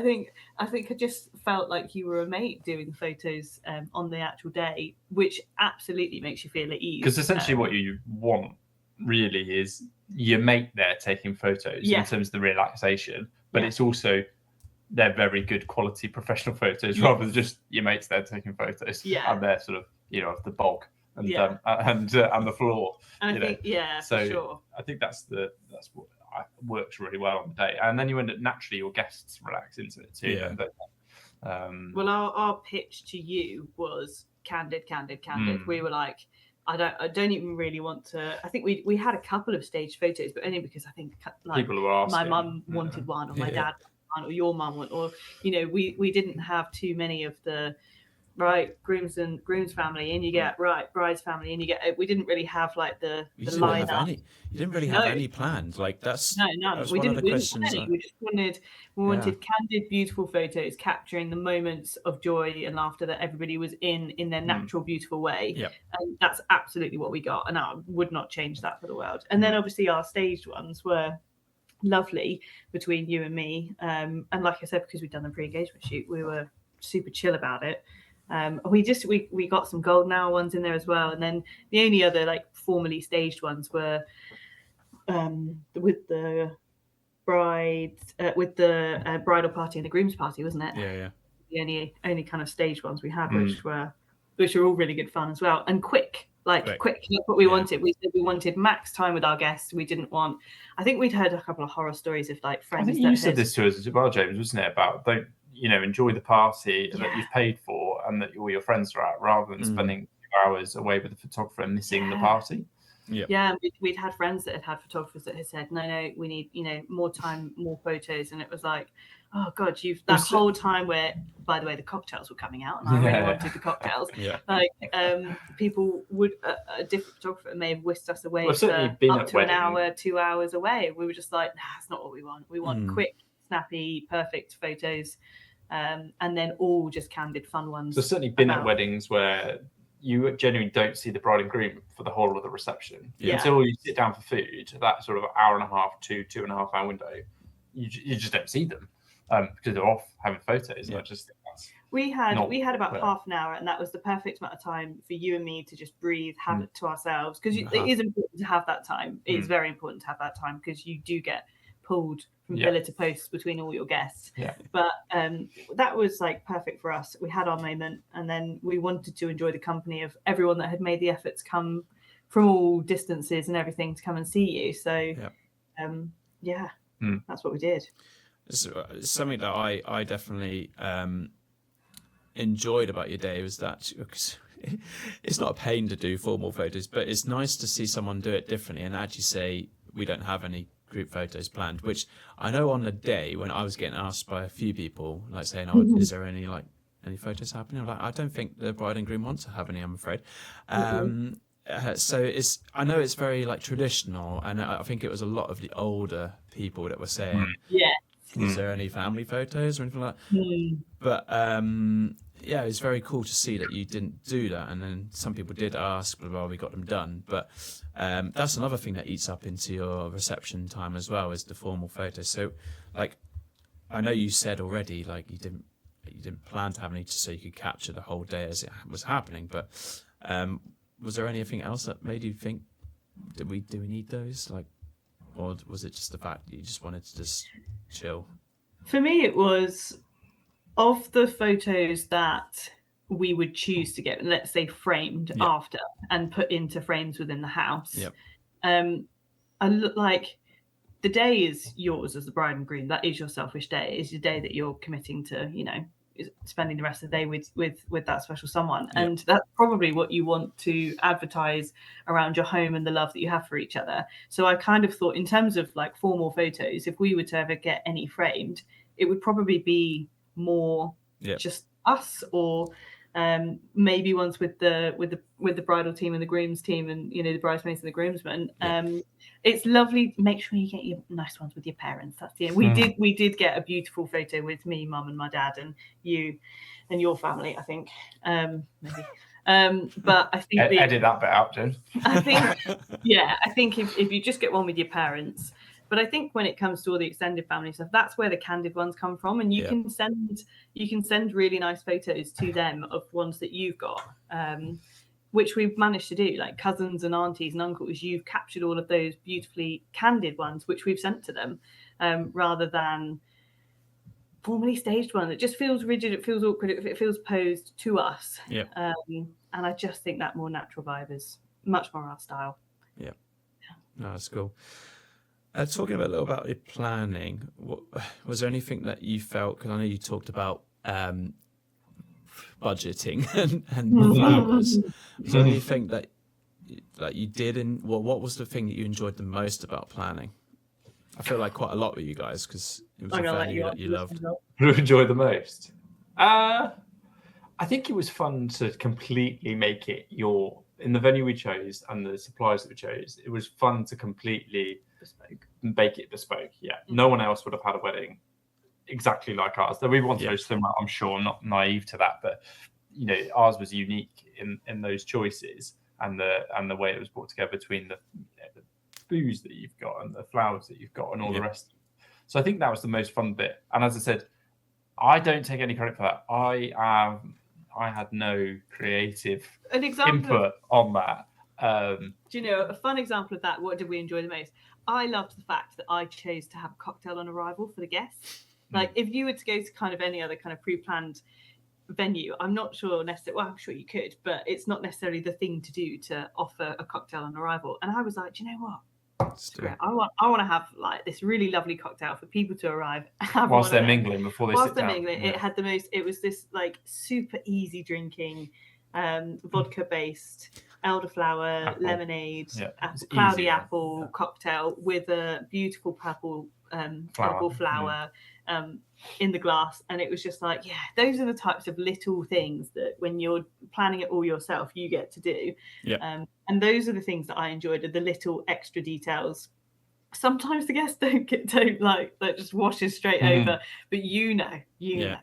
think I just felt like you were a mate doing the photos on the actual day, which absolutely makes you feel at ease. Because essentially, what you want really is your mate there taking photos in terms of the relaxation, but it's also they're very good quality professional photos rather than just your mates there taking photos. And they're sort of of the bulk and the floor. And I think so for sure. I think that's what works really well on the day, and then you end up naturally your guests relax into it too. Well, our pitch to you was candid. We were like, I don't even really want to. I think we had a couple of staged photos, but only because I think people were asking. My mum wanted one, or my dad wanted one, or your mum wanted, or we didn't have too many of the groom's family, and you get bride's family, and you get. We didn't really have the lineup. You didn't really have any planned. That's no. We didn't. We just wanted candid, beautiful photos capturing the moments of joy and laughter that everybody was in their natural, beautiful way. Yeah. And that's absolutely what we got, and I would not change that for the world. And then obviously our staged ones were lovely between you and me. And like I said, because we'd done the pre-engagement shoot, we were super chill about it. We got some golden hour ones in there as well, and then the only other formally staged ones were with the bridal party and the groom's party, wasn't it? Yeah. The only kind of staged ones we had, which were all really good fun as well, and quick. That's what we wanted. We said we wanted max time with our guests. We didn't want. I think we'd heard a couple of horror stories of like friends. I think you said this to us as well, James, wasn't it? About don't enjoy the party that you've paid for and that all your friends are at, rather than spending 2 hours away with the photographer and missing the party. Yeah, we'd had friends that had photographers that had said, no, we need more time, more photos, and it was like, oh god, whole time where, by the way, the cocktails were coming out, and I really wanted the cocktails. People would a different photographer may have whisked us away for up to an hour, 2 hours away. We were just like, nah, that's not what we want. We want quick, snappy, perfect photos, and then all just candid, fun ones. There's certainly been at weddings where you genuinely don't see the bride and groom for the whole of the reception until you sit down for food. That sort of hour and a half to 2.5 hour window, you just don't see them because they're off having photos. And I just think we had about half an hour, and that was the perfect amount of time for you and me to just breathe, have it to ourselves, because it is important to have that time. It is very important to have that time, because you do get pulled from pillar to post between all your guests. But that was like perfect for us. We had our moment, and then we wanted to enjoy the company of everyone that had made the effort to come from all distances and everything to come and see you. So that's what we did. It's something that I definitely enjoyed about your day was that it's not a pain to do formal photos, but it's nice to see someone do it differently and actually say, we don't have any group photos planned, which I know on the day when I was getting asked by a few people, like saying, is there any photos happening? I'm like, I don't think the bride and groom want to have any, I'm afraid. So I know it's very like traditional, and I think it was a lot of the older people that were saying, is there any family photos or anything like that? But it's very cool to see that you didn't do that. And then some people did ask, well, we got them done. But that's another thing that eats up into your reception time as well, is the formal photos. So, like, I know you said already, like, you didn't plan to have any just so you could capture the whole day as it was happening. But was there anything else that made you think, do we need those? Like, or was it just the fact that you just wanted to just chill? For me, it was, of the photos that we would choose to get, let's say, framed after and put into frames within the house. I look like the day is yours as the bride and groom. That is your selfish day. It's your day that you're committing to, spending the rest of the day with that special someone. And that's probably what you want to advertise around your home and the love that you have for each other. So I kind of thought, in terms of like formal photos, if we were to ever get any framed, it would probably be more just us, or maybe ones with the bridal team and the groom's team, and the bridesmaids and the groomsmen. It's lovely. Make sure you get your nice ones with your parents. That's the end. We did get a beautiful photo with me, mum, and my dad, and you and your family, I think. Maybe. But I think edit that bit out, Jen. I think if you just get one with your parents. But I think when it comes to all the extended family stuff, that's where the candid ones come from, and you can send really nice photos to them of ones that you've got, which we've managed to do, like cousins and aunties and uncles. You've captured all of those beautifully candid ones, which we've sent to them, rather than formally staged one. It just feels rigid. It feels awkward. It feels posed to us. And I just think that more natural vibe is much more our style. No, that's cool. Talking a little about your planning, was there anything that you felt, because I know you talked about budgeting and flowers, was there anything that you did, and what was the thing that you enjoyed the most about planning? I feel like quite a lot with you guys, because it was a venue that you loved. Who enjoyed the most? I think it was fun to completely make it in the venue we chose and the suppliers that we chose. It was fun to completely make it bespoke. No one else would have had a wedding exactly like ours. Though we wanted to similar, I'm sure. I'm not naive to that, but ours was unique in those choices and the way it was brought together between the booze that you've got and the flowers that you've got and all the rest. So I think that was the most fun bit. And as I said, I don't take any credit for that. I had no creative input on that. Do you know a fun example of that? What did we enjoy the most? I loved the fact that I chose to have a cocktail on arrival for the guests. Like if you were to go to kind of any other kind of pre-planned venue, I'm not sure necessarily, well, I'm sure you could, but it's not necessarily the thing to do to offer a cocktail on arrival. And I was like, do you know what? I want to have like this really lovely cocktail for people to arrive whilst they're mingling before they sit down. Mingling, it had the most. It was this like super easy drinking, vodka based elderflower lemonade, cloudy apple cocktail with a beautiful purple flower in the glass, and it was just like, yeah, those are the types of little things that when you're planning it all yourself, you get to do. And those are the things that I enjoyed, are the little extra details. Sometimes the guests don't just washes straight over, but you know. And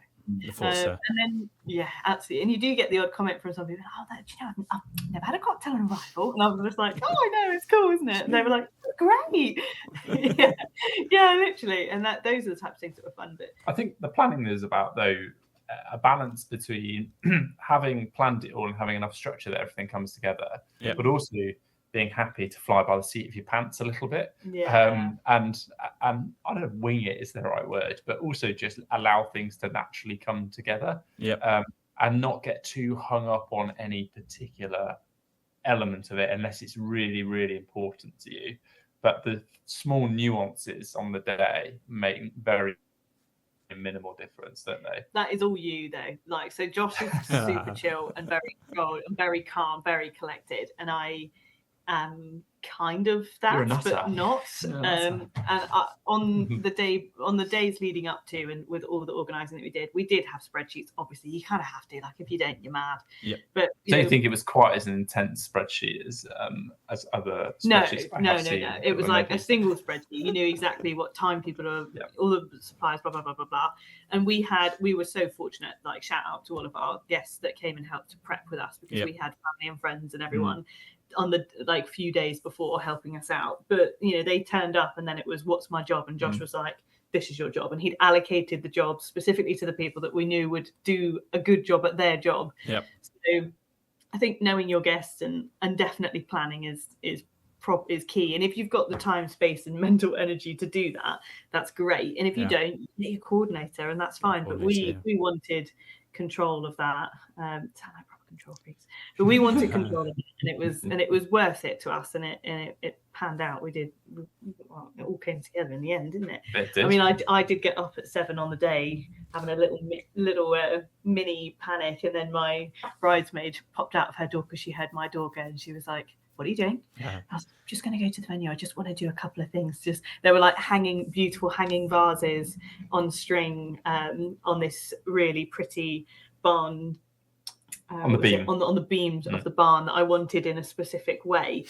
then absolutely, and you do get the odd comment from some people. I've never had a cocktail on arrival, and I was just like, I know, it's cool, isn't it? And they were like, great, literally. And those are the types of things that were fun. But I think the planning is about a balance between having planned it all and having enough structure that everything comes together, but also being happy to fly by the seat of your pants a little bit, and I don't know, wing it is the right word, but also just allow things to naturally come together, and not get too hung up on any particular element of it unless it's really, really important to you. But the small nuances on the day make very minimal difference, don't they? That is all you though. Like, so Josh is super chill and very controlled and very calm, very collected, and I kind of that, but not. And on the days leading up to, and with all the organising that we did have spreadsheets. Obviously, you kind of have to. Like, if you don't, you're mad. But don't you think it was quite as an intense spreadsheet as other spreadsheets? No. It was like a single spreadsheet. You knew exactly what time people are, all the supplies, blah blah blah blah blah. And we were so fortunate. Like, shout out to all of our guests that came and helped to prep with us, because we had family and friends and everyone on the few days before helping us out. But they turned up, and then it was, what's my job? And Josh was like, this is your job, and he'd allocated the job specifically to the people that we knew would do a good job at their job. So I think knowing your guests and definitely planning is key. And if you've got the time, space and mental energy to do that, that's great. And if you don't, you get your coordinator, and that's fine. But we wanted control of that. Control freaks, but we wanted control of it, and it was worth it to us, and it panned out. It all came together in the end, didn't it? It did. I mean, I did get up at 7 on the day, having a little mini panic, and then my bridesmaid popped out of her door because she heard my door go, and she was like, what are you doing? I was just going to go to the venue. I just want to do a couple of things. There were like beautiful hanging vases on string on this really pretty barn. On the beam. On the beams of the barn that I wanted in a specific way.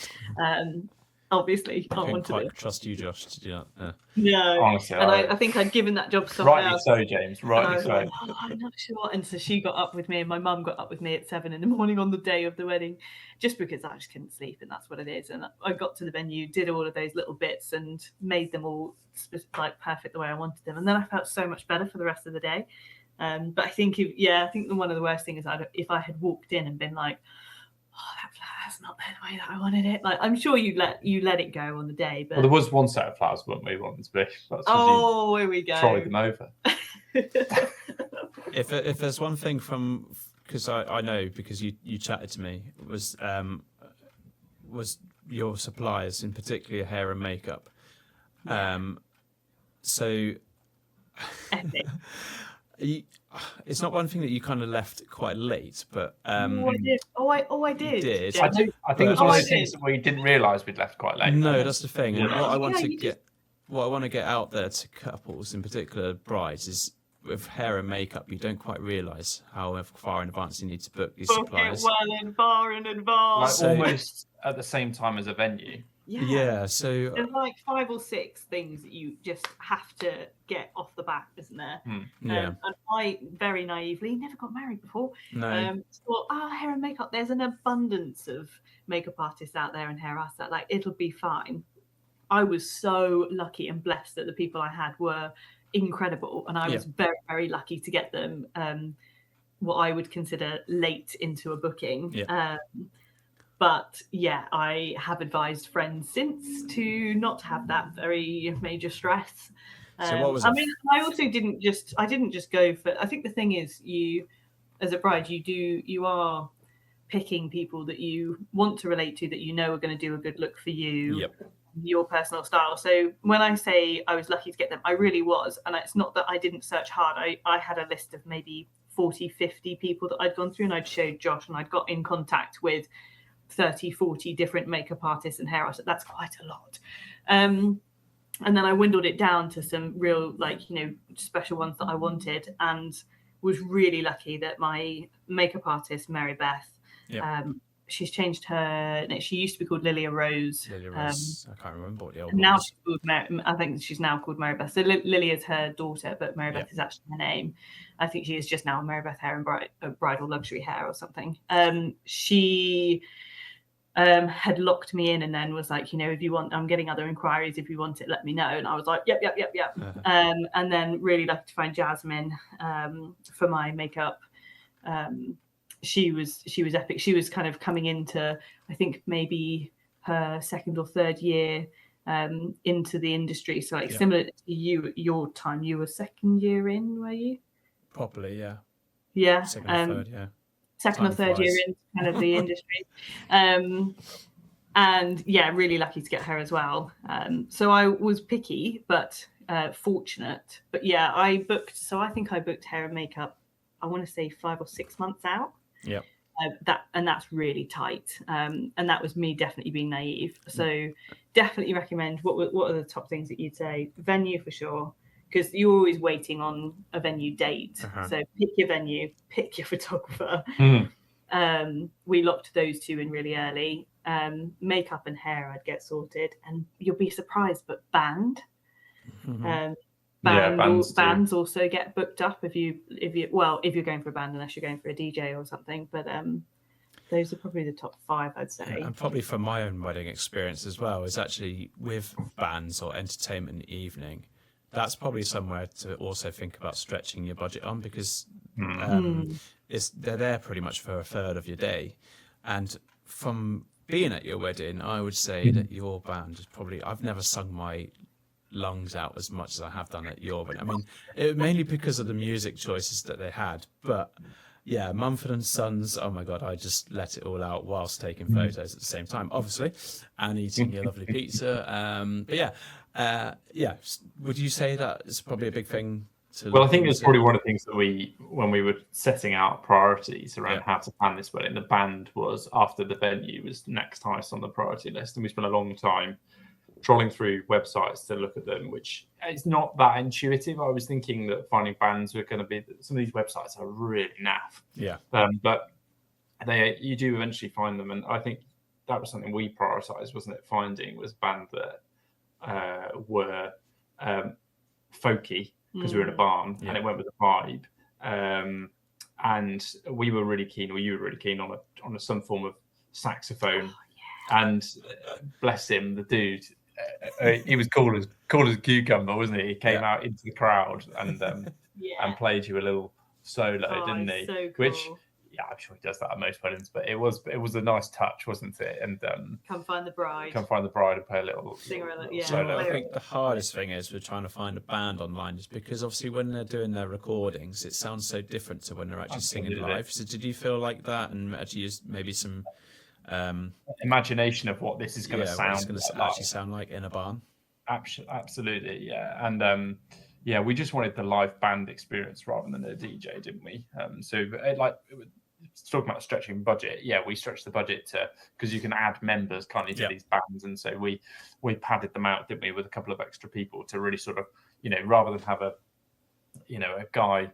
Obviously, I couldn't quite trust you, Josh, to do that. No, honestly, and I think I'd given that job to someone else. Rightly so, James. Rightly so. Like, I'm not sure. And so she got up with me, and my mum got up with me at 7 a.m. on the day of the wedding, just because I just couldn't sleep, and that's what it is. And I got to the venue, did all of those little bits, and made them all like perfect the way I wanted them. And then I felt so much better for the rest of the day. But I think, one of the worst things is if I had walked in and been like, oh, that flower's not the way that I wanted it. Like, I'm sure you let it go on the day. But there was one set of flowers, weren't we? One to be. Here we go. Trolley them over. If there's one thing because I know, because you chatted to me, was your suppliers, in particular hair and makeup. So. Epic. It's not one thing that you kind of left quite late, but I did. I did. You did. Yeah. I think it was one of those things that we didn't realise we'd left quite late. No, that's the thing. And what I want to get out there to couples, in particular brides, is with hair and makeup, you don't quite realise how far in advance you need to book these suppliers. Far in advance. Like almost at the same time as a venue. Yeah, so there's like 5 or 6 things that you just have to get off the bat, isn't there? And I very naively never got married before. Thought, hair and makeup. There's an abundance of makeup artists out there and hair artists that it'll be fine. I was so lucky and blessed that the people I had were incredible, and I was very, very lucky to get them what I would consider late into a booking. But yeah, I have advised friends since to not have that very major stress. So what was I mean, I also didn't just go for. I think the thing is, you as a bride, you are picking people that you want to relate to, that you know are going to do a good look for you. Yep. Your personal style. So when I say I was lucky to get them, I really was. And it's not that I didn't search hard. I had a list of maybe 40, 50 people that I'd gone through, and I'd showed Josh, and I'd got in contact with 30, 40 different makeup artists and hair artists. That's quite a lot. And then I dwindled it down to some real, like, you know, special ones that I wanted, and was really lucky that my makeup artist, Mary Beth, she's changed her name. She used to be called Lilia Rose. Lilia Rose. I can't remember what the old and one now was. she's called I think she's now called Mary Beth. So Lilia is her daughter, but Mary Beth is actually her name. I think she is just now Mary Beth Hair and Bridal Luxury Hair or something. She had locked me in and then was like, you know, if you want, I'm getting other inquiries. If you want it, let me know. And I was like, yep. And then really lucky to find Jasmine for my makeup. She was epic. She was kind of coming into, I think, maybe her second or third year into the industry. So like similar to your time, you were second year in, were you? Properly, yeah. Yeah. Second or third, yeah. Second or third year in kind of the industry. And yeah, really lucky to get her as well. So I was picky, but fortunate. But yeah, I think I booked hair and makeup, I want to say 5 or 6 months out. Yeah. That's really tight. And that was me definitely being naive. So definitely recommend. What are the top things that you'd say? Venue for sure, because you're always waiting on a venue date. So pick your venue, pick your photographer. We locked those two in really early. Makeup and hair I'd get sorted, and you'll be surprised, but bands also get booked up if you're going for a band, unless you're going for a DJ or something. But those are probably the top 5, I'd say. And probably from my own wedding experience as well, is actually with bands or entertainment in the evening. That's probably somewhere to also think about stretching your budget on, because they're there pretty much for a third of your day. And from being at your wedding, I would say that your band is probably, I've never sung my lungs out as much as I have done at your wedding. I mean, mainly because of the music choices that they had. But yeah, Mumford & Sons, oh my God, I just let it all out whilst taking photos at the same time, obviously, and eating your lovely pizza. But yeah, would you say that is probably a big thing? Well, I think it's probably one of the things that when we were setting out priorities around how to plan this wedding, the band was, after the venue, was next highest on the priority list. And we spent a long time trolling through websites to look at them, which is not that intuitive. I was thinking that finding bands were going to be, some of these websites are really naff. Yeah. But you do eventually find them. And I think that was something we prioritized, wasn't it? Finding was bands that were folky, because we were in a barn and it went with the vibe. And we were really keen, or you were really keen on some form of saxophone. And bless him, the dude, he was cool as a cucumber, wasn't he? He came out into the crowd and played you a little solo, didn't he? So cool. Which, I'm sure he does that at most weddings, but it was a nice touch, wasn't it? And Come Find the Bride and play a little solo. I think the hardest thing is we're trying to find a band online, just because obviously when they're doing their recordings, it sounds so different to when they're actually singing live. So did you feel like that, and actually use maybe some imagination of what this is going to sound, what it's going to actually sound like in a barn? Absolutely, yeah. And we just wanted the live band experience rather than a DJ, didn't we? Talking about stretching budget, we stretched the budget because you can add members, can't you, to these bands, and so we padded them out, didn't we, with a couple of extra people to really sort of, rather than have a guy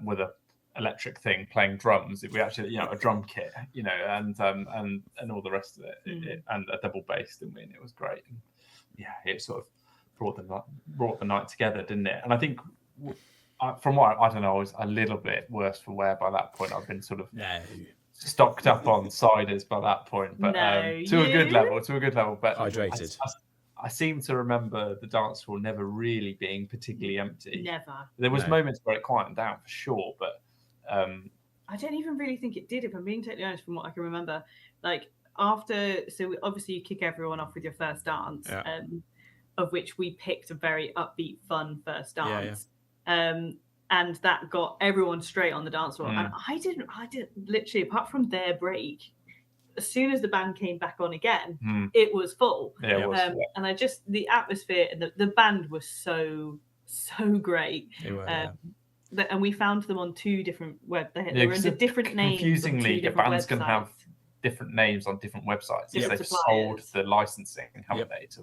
with a electric thing playing drums, we actually a drum kit, and all the rest of it, and a double bass, didn't we? And it was great. And it sort of brought the night together, didn't it? And I think from what I don't know, I was a little bit worse for wear by that point. I've been sort of stocked up on ciders by that point, but to a good level. But hydrated. I seem to remember the dance floor never really being particularly empty. Never. There was moments where it quieted down for sure, but I don't even really think it did, if I'm being totally honest, from what I can remember. Like, obviously you kick everyone off with your first dance, Yeah. of which we picked a very upbeat, fun first dance. Yeah. And that got everyone straight on the dance floor. And I didn't literally, apart from their break, as soon as the band came back on again, it was full. Yeah, it was, and the atmosphere and the band was so great. They were, and we found them on two different they were under different names. Confusingly, the bands can have different names on different websites. Because they've sold the licensing, haven't they, to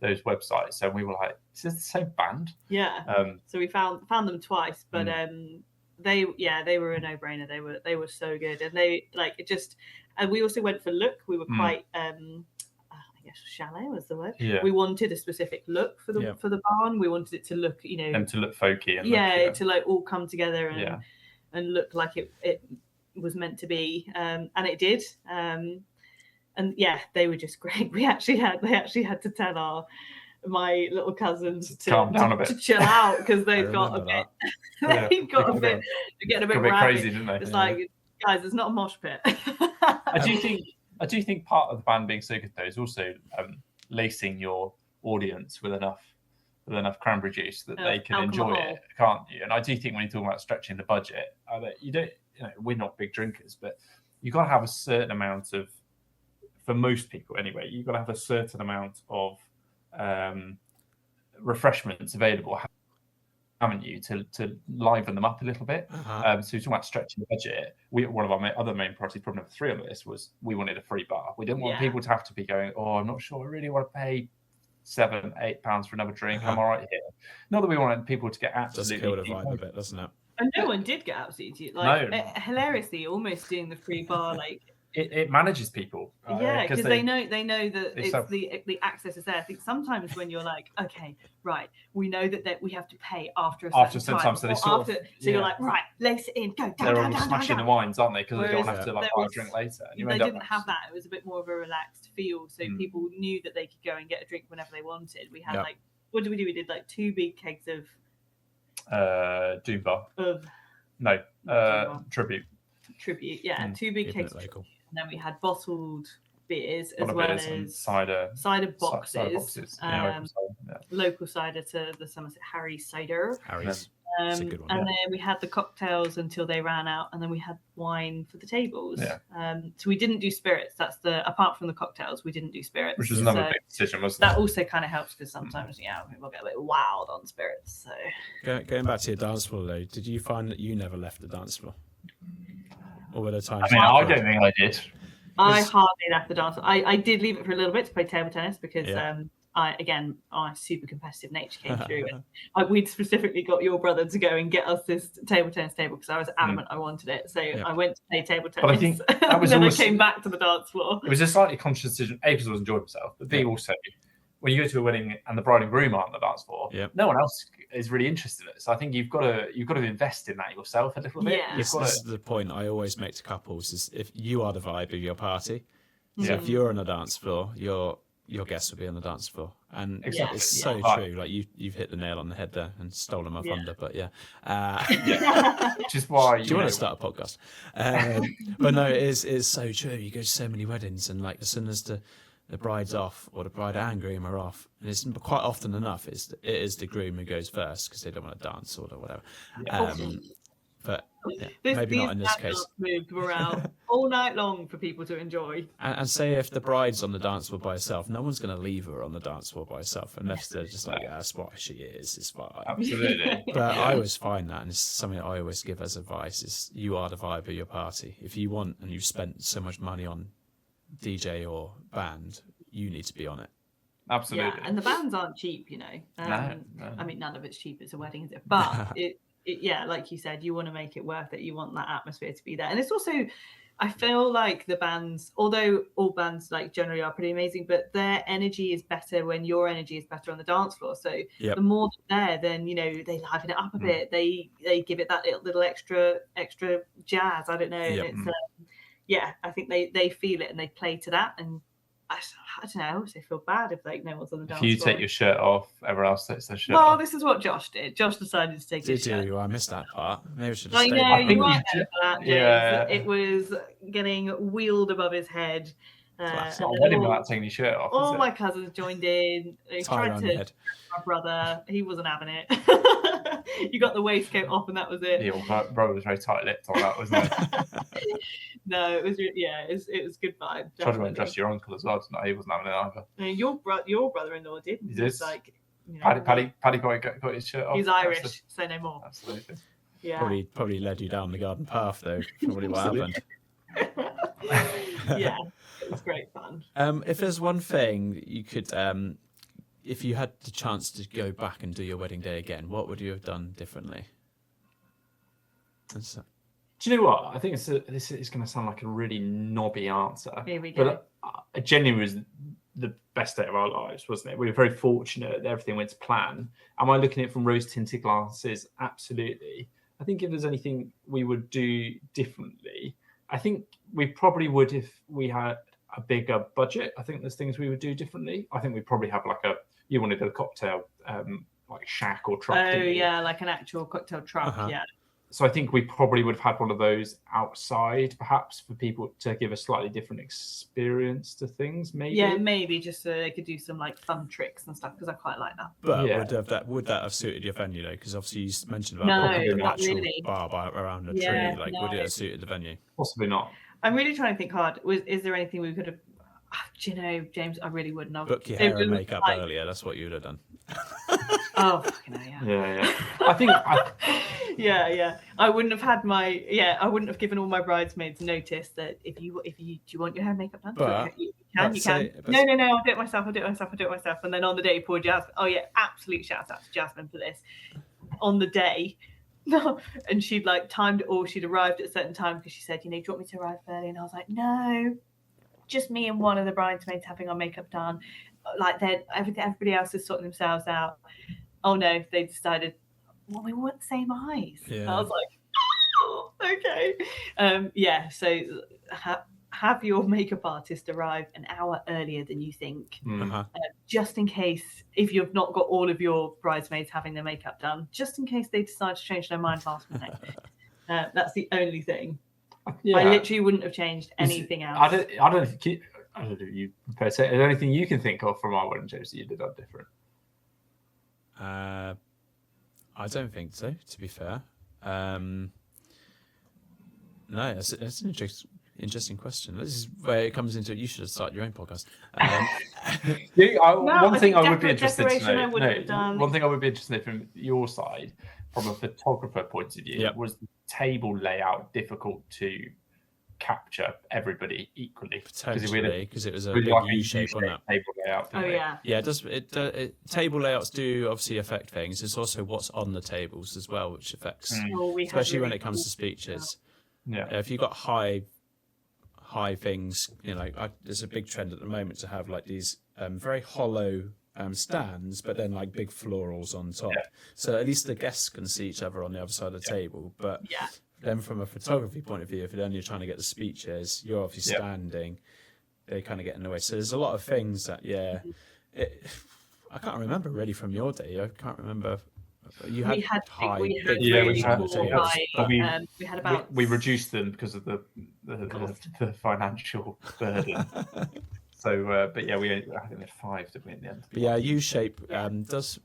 those websites. So we were like, is this the same band? Yeah. So we found them twice, but they were a no-brainer. They were so good, and they and we also went for look. We were quite I guess chalet was the word. Yeah. We wanted a specific look for the barn. We wanted it to look, them to look folky and to like all come together and look like it was meant to be, and it did. And they were just great. They actually had to tell my little cousins to calm down a bit, to chill out, because they've got a bit. They've got a bit. They're getting a bit crazy, didn't they? It's like, guys, it's not a mosh pit. I do think part of the band being so good though is also lacing your audience with enough cranberry juice that they can enjoy it, can't you? And I do think when you're talking about stretching the budget, you don't. We're not big drinkers, but you've got to have a certain amount of, for most people anyway, you've got to have a certain amount of refreshments available, haven't you, to liven them up a little bit. So we're talking about stretching the budget. One of our other main priorities, problem number 3 on the list, was we wanted a free bar. We didn't want people to have to be going, I'm not sure I really want to pay £7-8 for another drink. I'm all right here. Not that we wanted people to get absolutely... Does kill the vibe a bit, doesn't it? And no one did get absolutely hilariously almost doing the free bar it manages people. Because they know that it's the access is there. I think sometimes when you're like, okay, right, we know that we have to pay after a certain time. So you're like, right, lace it in, go down. They're all smashing the wines, aren't they? Because they don't have to buy a drink later. And they didn't have that. It was a bit more of a relaxed feel, so people knew that they could go and get a drink whenever they wanted. We had what did we do? We did 2 big kegs of Doom Bar. Tribute. 2 big kegs. And then we had bottled beers as well as cider boxes. Local cider to the Somerset Harry's cider. Harry's. That's a good one, and then we had the cocktails until they ran out, and then we had wine for the tables. So we didn't do spirits. Apart from the cocktails, we didn't do spirits, which was another big decision, wasn't it? That also kind of helps, because sometimes people get a bit wild on spirits. So going back to your dance floor though, did you find that you never left the dance floor? Or were there times? I don't think I did. I hardly left the dance floor. I did leave it for a little bit to play table tennis, because our super competitive nature came through. And we'd specifically got your brother to go and get us this table tennis table, because I was adamant I wanted it. So I went to play table tennis. But I think that was I came back to the dance floor. It was a slightly conscious decision, A, because I was enjoying myself, but B, also, when you go to a wedding and the bride and groom aren't on the dance floor, no one else is really interested in it. So I think you've got to invest in that yourself a little bit. This is the point I always make to couples: is if you are the vibe of your party, so if you're on the dance floor, your guests will be on the dance floor, and it's so true. Like you've hit the nail on the head there and stolen my thunder. But which is why do you want to start a podcast? But no, it's so true. You go to so many weddings, and as soon as the bride's off, or the bride and groom are off, and it's quite often enough it is the groom who goes first because they don't want to dance or whatever. But maybe not in this case. Moves were out all night long for people to enjoy. And say if the bride's on the dance floor by herself, no one's going to leave her on the dance floor by herself unless they're just that's what she is. It's fine. Absolutely. But I always find that, and it's something that I always give as advice: is you are the vibe of your party. If you want, and you've spent so much money on DJ or band, you need to be on it. Absolutely. And the bands aren't cheap, No. I mean, none of it's cheap. It's a wedding, is it? But like you said, you want to make it worth it. You want that atmosphere to be there. And it's also, I feel like the bands, although all bands generally are pretty amazing, but their energy is better when your energy is better on the dance floor. So the more they're there, then they liven it up a bit. They give it that little extra jazz. I don't know. And it's I think they feel it and they play to that. And I don't know. I also feel bad if no one's on the dance floor. If you take your shirt off, everyone else takes their shirt off. Well, this is what Josh did. Josh decided to take his shirt. Did you? I missed that part. Maybe I should have stayed. I know, you weren't there for that, James. It was getting wheeled above his head. Classic. Not a wedding without taking your shirt off. All is my it? cousins joined in. They Tie tried around to your head. my brother. He wasn't having it. You got the waistcoat off, and that was it. Your brother was very tight-lipped on that, wasn't it? No, it was it was good vibe. Tried to dress your uncle as well tonight. He wasn't having it either. No, your brother-in-law did. He He did. was like, Paddy got his shirt off. he's Irish. Say no more. Absolutely. Yeah. Probably led you down the garden path, though. Probably what happened. Yeah, it was great fun. If there's one thing you could, if you had the chance to go back and do your wedding day again, what would you have done differently? Do you know what? I think this is going to sound like a really knobby answer. Here we go. But it genuinely was the best day of our lives, wasn't it? We were very fortunate that everything went to plan. Am I looking at it from rose-tinted glasses? Absolutely. I think if there's anything we would do differently, I think we probably would if we had a bigger budget. I think there's things we would do differently. I think we probably have you wanted a cocktail like shack or truck. Oh yeah, like an actual cocktail truck. Yeah. So I think we probably would have had one of those outside, perhaps, for people to give a slightly different experience to things. Maybe. Yeah, maybe just so they could do some like fun tricks and stuff, because I quite like that. But would that have suited your venue though? Because obviously you mentioned about an actual bar around a tree. Would it have suited the venue? Possibly not. I'm really trying to think hard. Is there anything we could have? Do you know, James? I really wouldn't have. Book your hair and makeup earlier. That's what you would have done. Oh, fucking hell, yeah. I think. Yeah. I wouldn't have had I wouldn't have given all my bridesmaids notice that if you do you want your hair and makeup done? But, you can. No, I'll do it myself. And then on the day, poor Jasmine. Oh yeah, absolute shout out to Jasmine for this. On the day, no, and she'd like timed it all. She'd arrived at a certain time because she said, do you want me to arrive early? And I was like, no, just me and one of the bridesmaids having our makeup done. Like everybody else is sorting themselves out. Oh no, they decided, well, we weren't the same eyes. Yeah. I was like, oh, okay. So have your makeup artist arrive an hour earlier than you think, just in case, if you've not got all of your bridesmaids having their makeup done, just in case they decide to change their mind last minute. That's the only thing. Yeah. I literally wouldn't have changed anything else. I don't think you per se. Is there anything you can think of from our wedding, James, that you did that different? I don't think so, to be fair. No, it's an interesting question. This is where it comes into it. You should have started your own podcast. One thing I would be interested to know. One thing I would be interested from your side, from a photographer point of view, was the table layout difficult to capture everybody equally? Potentially, because it was a big U-shape on that table layout. Yeah. Table layouts do obviously affect things. It's also what's on the tables as well, which affects, especially when it comes to speeches. Yeah, if you've got high things, there's a big trend at the moment to have like these very hollow stands, but then like big florals on top. So at least the guests can see each other on the other side of the table. But then from a photography point of view, if then you're trying to get the speeches, you're obviously standing, they kind of get in the way. So there's a lot of things that, I can't remember really from your day. I can't remember. You had high. We had about. We reduced them because of the financial burden. So, I think we had 5, didn't we, in the end? But yeah, U-shape does.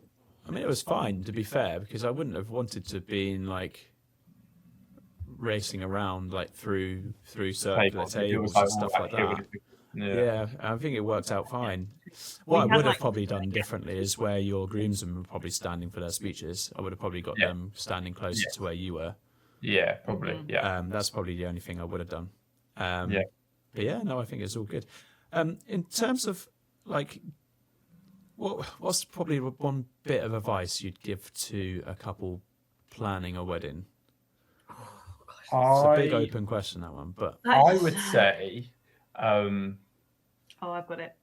I mean, it was fine, to be fair, because I wouldn't have wanted to be in like racing around like through circular tables and stuff like that. Yeah, I think it worked out fine. What I would have probably done differently is where your groomsmen were probably standing for their speeches. I would have probably got them standing closer to where you were. Yeah, probably. Yeah, that's probably the only thing I would have done. But I think it's all good. In terms of like, what's probably one bit of advice you'd give to a couple planning a wedding? It's a big open question, that one. But I would say, I've got it.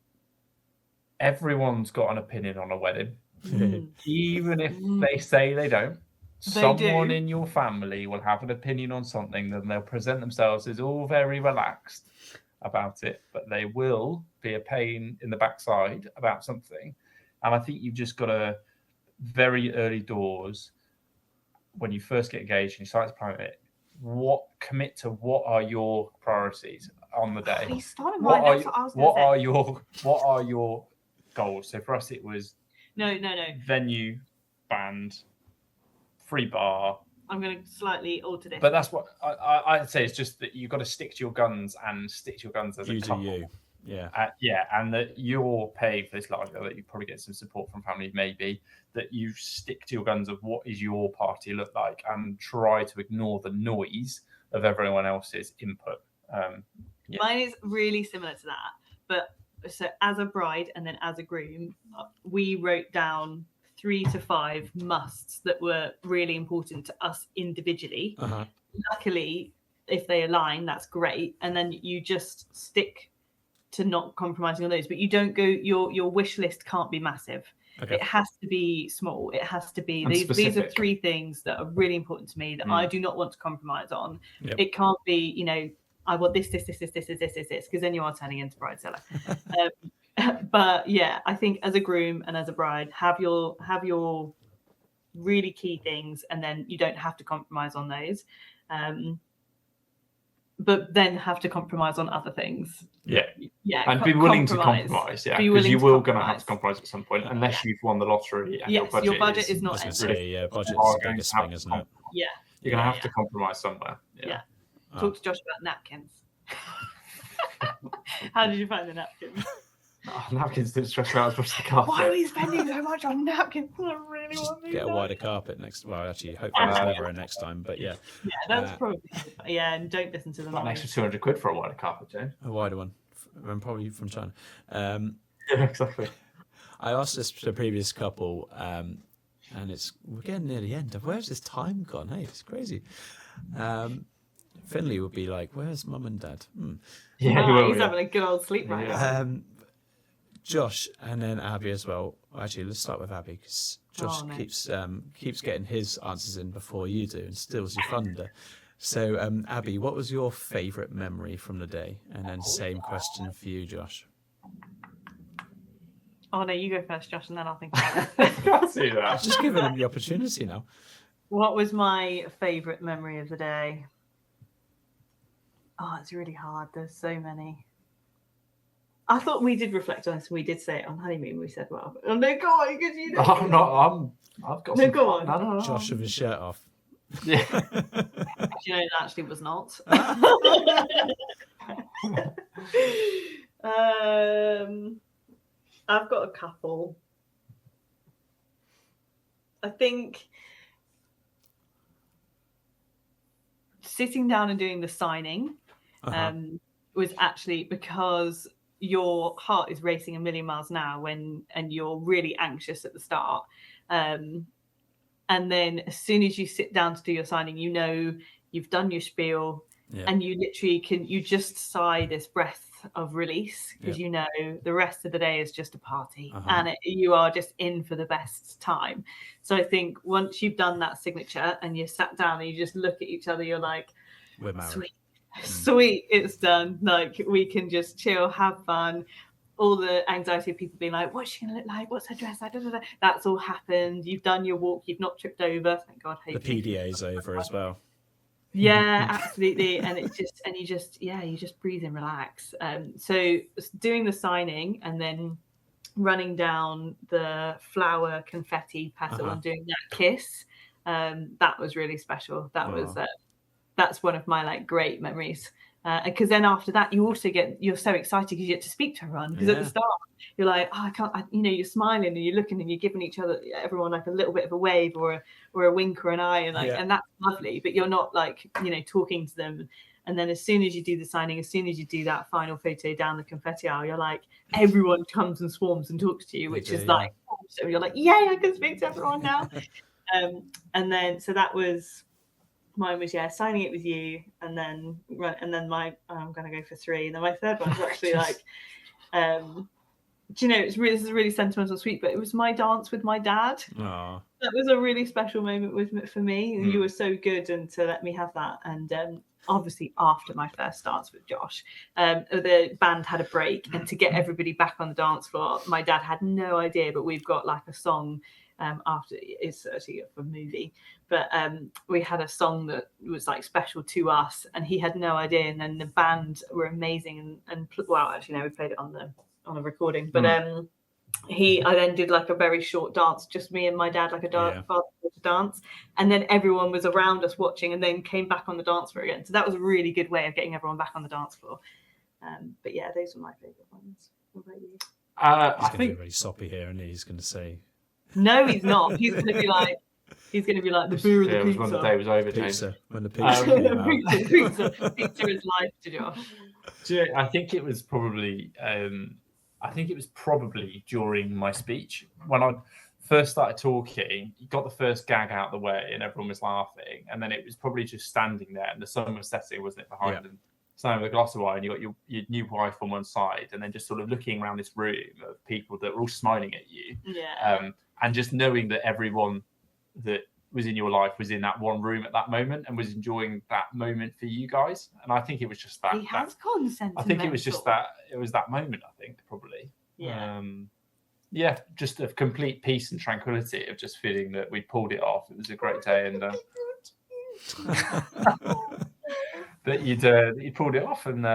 Everyone's got an opinion on a wedding, even if they say they don't. Someone in your family will have an opinion on something, then they'll present themselves as all very relaxed about it, but they will be a pain in the backside about something. And I think you've just got to, very early doors, when you first get engaged and you start to plan it, commit to what are your priorities. on the day? You started mine. That's what I was going to say. What are your goals? So for us, it was no. venue, band, free bar. I'm going to slightly alter this. But that's what I'd say. It's just that you've got to stick to your guns and stick to your guns as a couple. You. Yeah. And that you're paying for this larger, that you probably get some support from family, maybe, that you stick to your guns of what is your party look like and try to ignore the noise of everyone else's input. Mine is really similar to that. But so as a bride and then as a groom, we wrote down 3 to 5 musts that were really important to us individually. Uh-huh. Luckily, if they align, that's great. And then you just stick to not compromising on those. But you don't go, your wish list can't be massive. Okay. It has to be small. It has to be, these are 3 things that are really important to me that I do not want to compromise on. Yep. It can't be, I want this, because then you are turning into bride seller. But yeah, I think as a groom and as a bride, have your really key things, and then you don't have to compromise on those. But then have to compromise on other things. Yeah. And be willing to compromise. Yeah, because you will going to have to compromise at some point, unless you've won the lottery and your budget is not. Budget's the biggest thing, isn't it? Yeah. You're going to have to compromise somewhere. Yeah. Talk to Josh about napkins. How did you find the napkins? Napkins didn't stress me out as much as the carpet. Why are we spending so much on napkins? I really want these. Get a wider carpet next. Well, actually, hopefully it's never next time. But yeah. Yeah, that's probably. Yeah, and don't listen to them. An extra £200 for a wider carpet, Jane. A wider one, and probably from China. Yeah, exactly. I asked this to the previous couple, and we're getting near the end. Where's this time gone? Hey, it's crazy. Finley would be like, "Where's Mum and Dad?" Yeah, he's having a good old sleep right now. Josh and then Abi as well. Actually, let's start with Abi, because Josh keeps getting his answers in before you do and steals your thunder. So, Abi, what was your favourite memory from the day? And then same question for you, Josh. Oh no, you go first, Josh, and then I'll think about it. I can't see that. Just giving him the opportunity now. What was my favourite memory of the day? Oh, it's really hard. There's so many. I thought we did reflect on this. We did say it on honeymoon. We said, "Well, oh, no, go on, because you know." I'm not. I've got. No, go on. No. Josh with his shirt off. Yeah. You know, it actually was not. I've got a couple. I think sitting down and doing the signing was actually because your heart is racing a million miles an hour and you're really anxious at the start. And then as soon as you sit down to do your signing, you've done your spiel and you literally you just sigh this breath of release because the rest of the day is just a party and you are just in for the best time. So I think once you've done that signature and you sat down and you just look at each other, you're like, we're married. Sweet, it's done. Like, we can just chill, have fun. All the anxiety of people being like, what's she gonna look like? What's her dress like? That's all happened. You've done your walk. You've not tripped over. Thank God. The PDA's over as well. Yeah, absolutely. And it's just, and you just breathe and relax. So doing the signing and then running down the flower confetti petal and doing that kiss, that was really special. That was that's one of my great memories. Because then after that, you're so excited because you get to speak to everyone. Because at the start, you're like, oh, I can't, you're smiling and you're looking and you're giving everyone a little bit of a wave or a wink or an eye, and that's lovely. But you're not talking to them. And then as soon as you do the signing, as soon as you do that final photo down the confetti aisle, you're like, everyone comes and swarms and talks to you, which is like, so you're like, yay, I can speak to everyone now. And then so that was. Mine was signing it with you, and then I'm going to go for 3, and then my third one was actually this is really sentimental and sweet, but it was my dance with my dad. Aww. That was a really special moment for me, and you were so good and to let me have that. And obviously after my first dance with Josh, the band had a break, and to get everybody back on the dance floor, my dad had no idea, but we've got a song after it's actually a movie, but we had a song that was like special to us, and he had no idea. And then the band were amazing, and well, actually, no, we played it on a recording, but I then did like a very short dance, just me and my dad, like a father-daughter dance, and then everyone was around us watching, and then came back on the dance floor again. So that was a really good way of getting everyone back on the dance floor. But yeah, those were my favourite ones. What about you? He's going to be really soppy here, and he's going to say, "No, he's not. He's going to be like." He's going to be like the beer and the pizza. It was when the day was over, James. When the pizza came out. Pizza is life to Josh. I think it was probably during my speech when I first started talking. You got the first gag out of the way, and everyone was laughing. And then it was probably just standing there, and the sun was setting, wasn't it, behind them? Standing with a glass of wine, you got your new wife on one side, and then just sort of looking around this room of people that were all smiling at you. Yeah. And just knowing that everyone that was in your life was in that one room at that moment and was enjoying that moment for you guys. And I think it was just that. He has gone sentimental. I think it was just that. It was that moment. I think probably. Yeah. Just of complete peace and tranquility of just feeling that we pulled it off. It was a great day, and that you pulled it off, and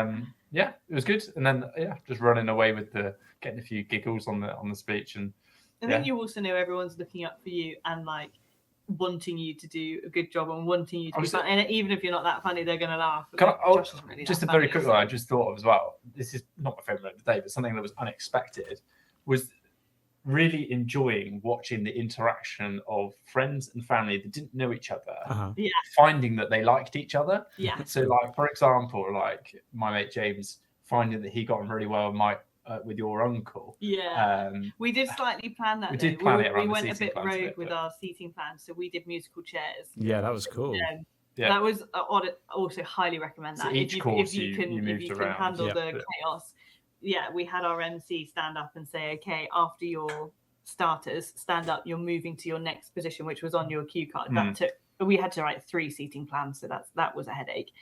it was good. And then just running away with getting a few giggles on the speech, and then you also know everyone's looking up for you and like wanting you to do a good job and wanting you to be funny. And even if you're not that funny, they're going to laugh. Just a very quick one I just thought of as well. This is not my favourite of the day, but something that was unexpected was really enjoying watching the interaction of friends and family that didn't know each other, finding that they liked each other. Yeah. So, like, for example, like my mate James finding that he got on really well with your uncle. Yeah. We did slightly plan that. We did plan it around we the went a bit seating rogue with our seating plan, so we did musical chairs. Yeah, that was cool. That was also highly recommend that. So each course you can handle the chaos. Yeah, we had our MC stand up and say, okay, after your starters, stand up, you're moving to your next position, which was on your cue card. We had to write 3 seating plans, so that was a headache.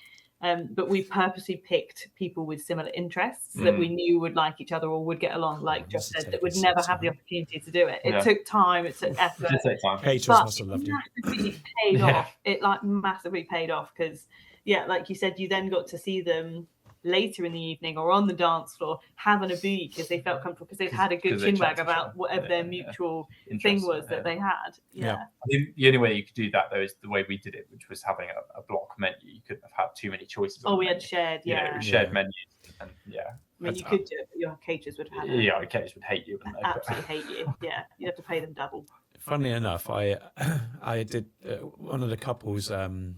But we purposely picked people with similar interests that we knew would like each other or would get along, like just said, that would never have the opportunity to do it. It took time, it took effort. It did take time. Patrons must have loved you. It paid off. It like massively paid off because, like you said, you then got to see them later in the evening or on the dance floor having a boogie because they felt comfortable because they'd had a good chinwag about whatever their mutual thing was that they had. I think the only way you could do that though is the way we did it, which was having a block menu. You couldn't have had too many choices. We had shared, shared menus, and I mean, you could do it, but your caterers would have had it. Yeah, caterers would hate you. Absolutely hate you. Yeah, you'd have to pay them double. Funnily enough, I did one of the couples. Funnily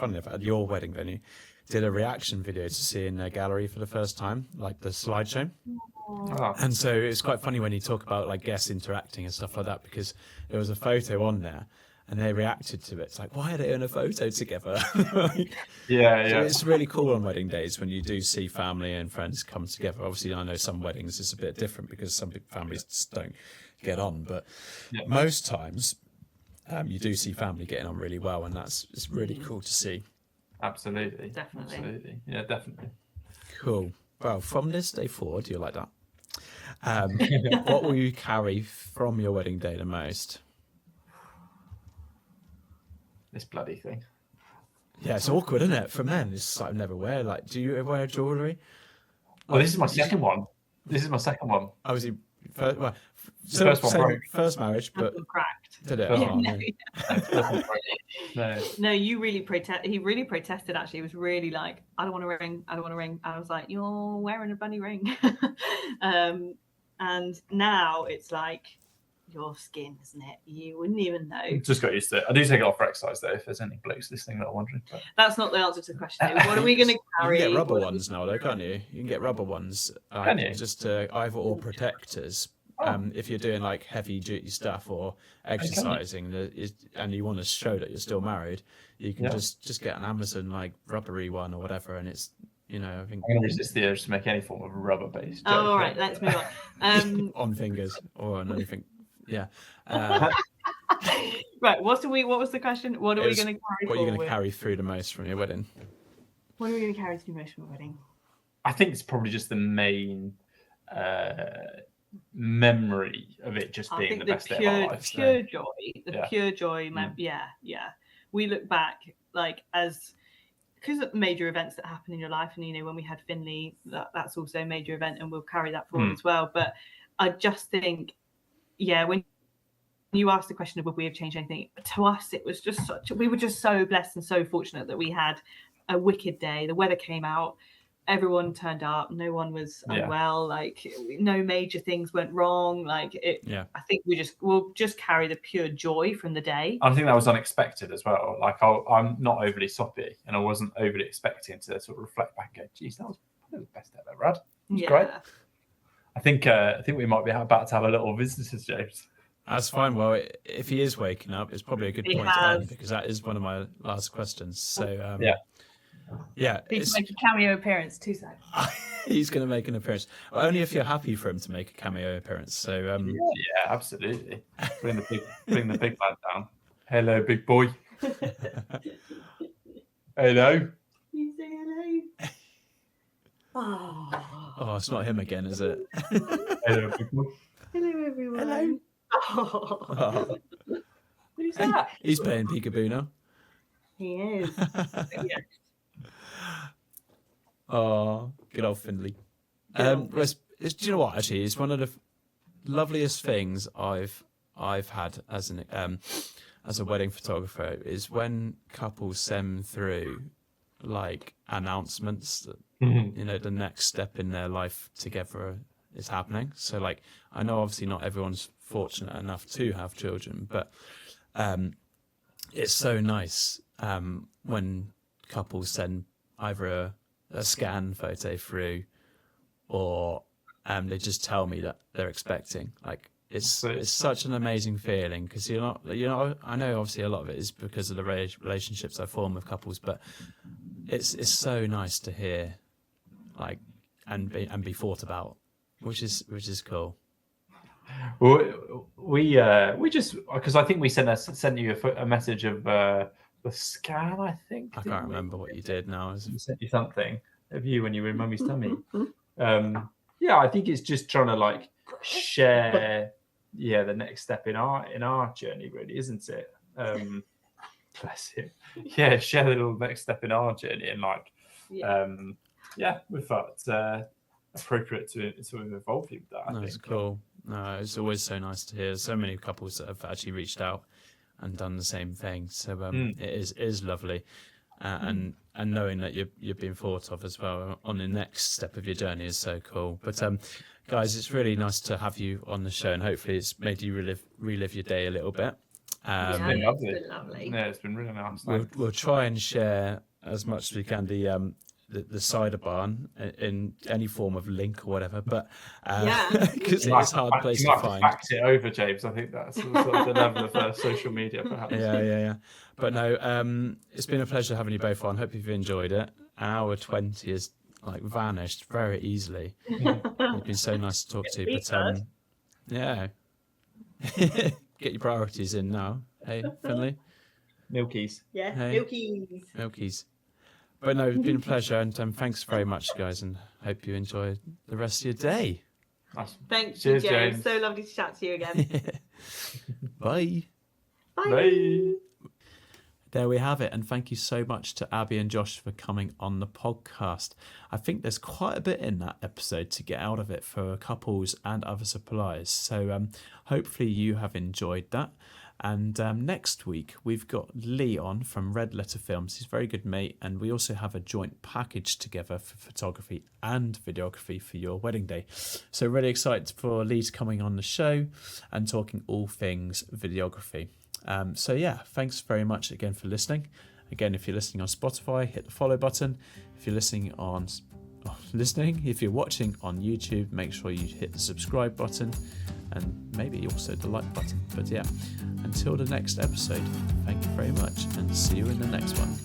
enough, at your wedding venue, did a reaction video to seeing their gallery for the first time, like the slideshow. And so it's quite funny when you talk about like guests interacting and stuff like that, because there was a photo on there and they reacted to it. It's like, why are they in a photo together? So it's really cool on wedding days when you do see family and friends come together. Obviously, I know some weddings is a bit different because some families just don't get on, but most times you do see family getting on really well, and it's really cool to see. Absolutely. Definitely. Absolutely. Yeah, definitely. Cool. Well, from this day forward, do you like that? What will you carry from your wedding day the most? This bloody thing. Yeah, it's awkward, isn't it? For men, it's like never wear. Like, do you ever wear jewellery? Well, this is my second one. Obviously, first marriage, but cracked. Did it? No, you really protest. He really protested. Actually, he was really like, I don't want a ring. I don't want a ring. I was like, you're wearing a bunny ring. And now it's like your skin, isn't it? You wouldn't even know. Just got used to it. I do take it off for exercise though. If there's any blokes listening that are wondering. But... That's not the answer to the question. What are we going to carry? You can get rubber ones now, though, can't you? You can get rubber ones. Can you? Just either or protectors. If you're doing like heavy duty stuff or exercising, and you want to show that you're still married, you can just get an Amazon like rubbery one or whatever, and it's I think I'm going to resist the urge to make any form of rubber based. Oh, all right, let's move on. On fingers or on anything. Yeah. Right. What was the question? What are we going to carry? What are you going to carry through the most from your wedding? What are we going to carry through most from your wedding? I think it's probably just the main memory of it just being the best day of our life. Pure joy. We look back like because of major events that happen in your life, and when we had Finley, that's also a major event, and we'll carry that forward as well. But I just think, when you asked the question of would we have changed anything, to us it was just we were just so blessed and so fortunate that we had a wicked day. The weather came out, everyone turned up, no one was unwell, like no major things went wrong. I think we'll just carry the pure joy from the day. I think that was unexpected as well. Like I'm not overly soppy, and I wasn't overly expecting to sort of reflect back and go, geez, that was probably the best day I've ever had. It was great. I think we might be about to have a little visitors, James. That's fine. Well, if he is waking up, it's probably a good point to end, because that is one of my last questions. So He's make a cameo appearance, 2 seconds. He's going to make an appearance. Well, only if you're happy for him to make a cameo appearance. So absolutely. Bring the big lad down. Hello, big boy. Hello. You say hello. Oh, it's not him again, is it? Hello, big boy. Hello, everyone. Hello. Oh. Who's that? He's playing peekaboo now. He is. Oh, good old Finley. Do you know what? Actually, it's one of the loveliest things I've had as a wedding photographer is when couples send through like announcements that the next step in their life together is happening. So like, I know obviously not everyone's fortunate enough to have children, but it's so nice when couples send either a scan photo through or they just tell me that they're expecting. Like it's such an amazing feeling, because I know obviously a lot of it is because of the relationships I form with couples, but it's so nice to hear like and be thought about, which is cool. Well, we just, because I think we sent you a message of the scan. I think I can't remember what you did now. We sent you something of you when you were in Mummy's tummy. I think it's just trying to like share the next step in our journey, really, isn't it? Bless you. Yeah, share the little next step in our journey, and like we felt appropriate to involve you with that. I think. That's cool. No, it's always so nice to hear so many couples that have actually reached out and done the same thing. So it is lovely, and knowing that you're being thought of as well on the next step of your journey is so cool. But guys, it's really nice to have you on the show, and hopefully it's made you relive your day a little bit. It's been lovely. Yeah, it's been really nice. We'll try and share as much as we can the Cider Barn in any form of link or whatever, but because it's a hard place to find. Fax it over, James. I think that's sort of the level of social media, perhaps. Yeah. But no, it's been a pleasure having you both on. Hope you've enjoyed it. An hour 20 has like vanished very easily. It's been so nice to talk to you. But get your priorities in now. Hey, Finley. Milkies. Yeah, hey. Milkies. But no, it's been a pleasure, and thanks very much, guys, and hope you enjoy the rest of your day. Awesome. Thanks, James. So lovely to chat to you again. Bye. Bye. There we have it, and thank you so much to Abi and Josh for coming on the podcast. I think there's quite a bit in that episode to get out of it for couples and other suppliers, so hopefully you have enjoyed that. And next week we've got Lee on from Red Letter Films. He's a very good mate, and we also have a joint package together for photography and videography for your wedding day. So really excited for Lee coming on the show and talking all things videography. Thanks very much again for listening. Again, if you're listening on Spotify, hit the follow button. If you're if you're watching on YouTube, make sure you hit the subscribe button and maybe also the like button. But until the next episode, thank you very much, and see you in the next one.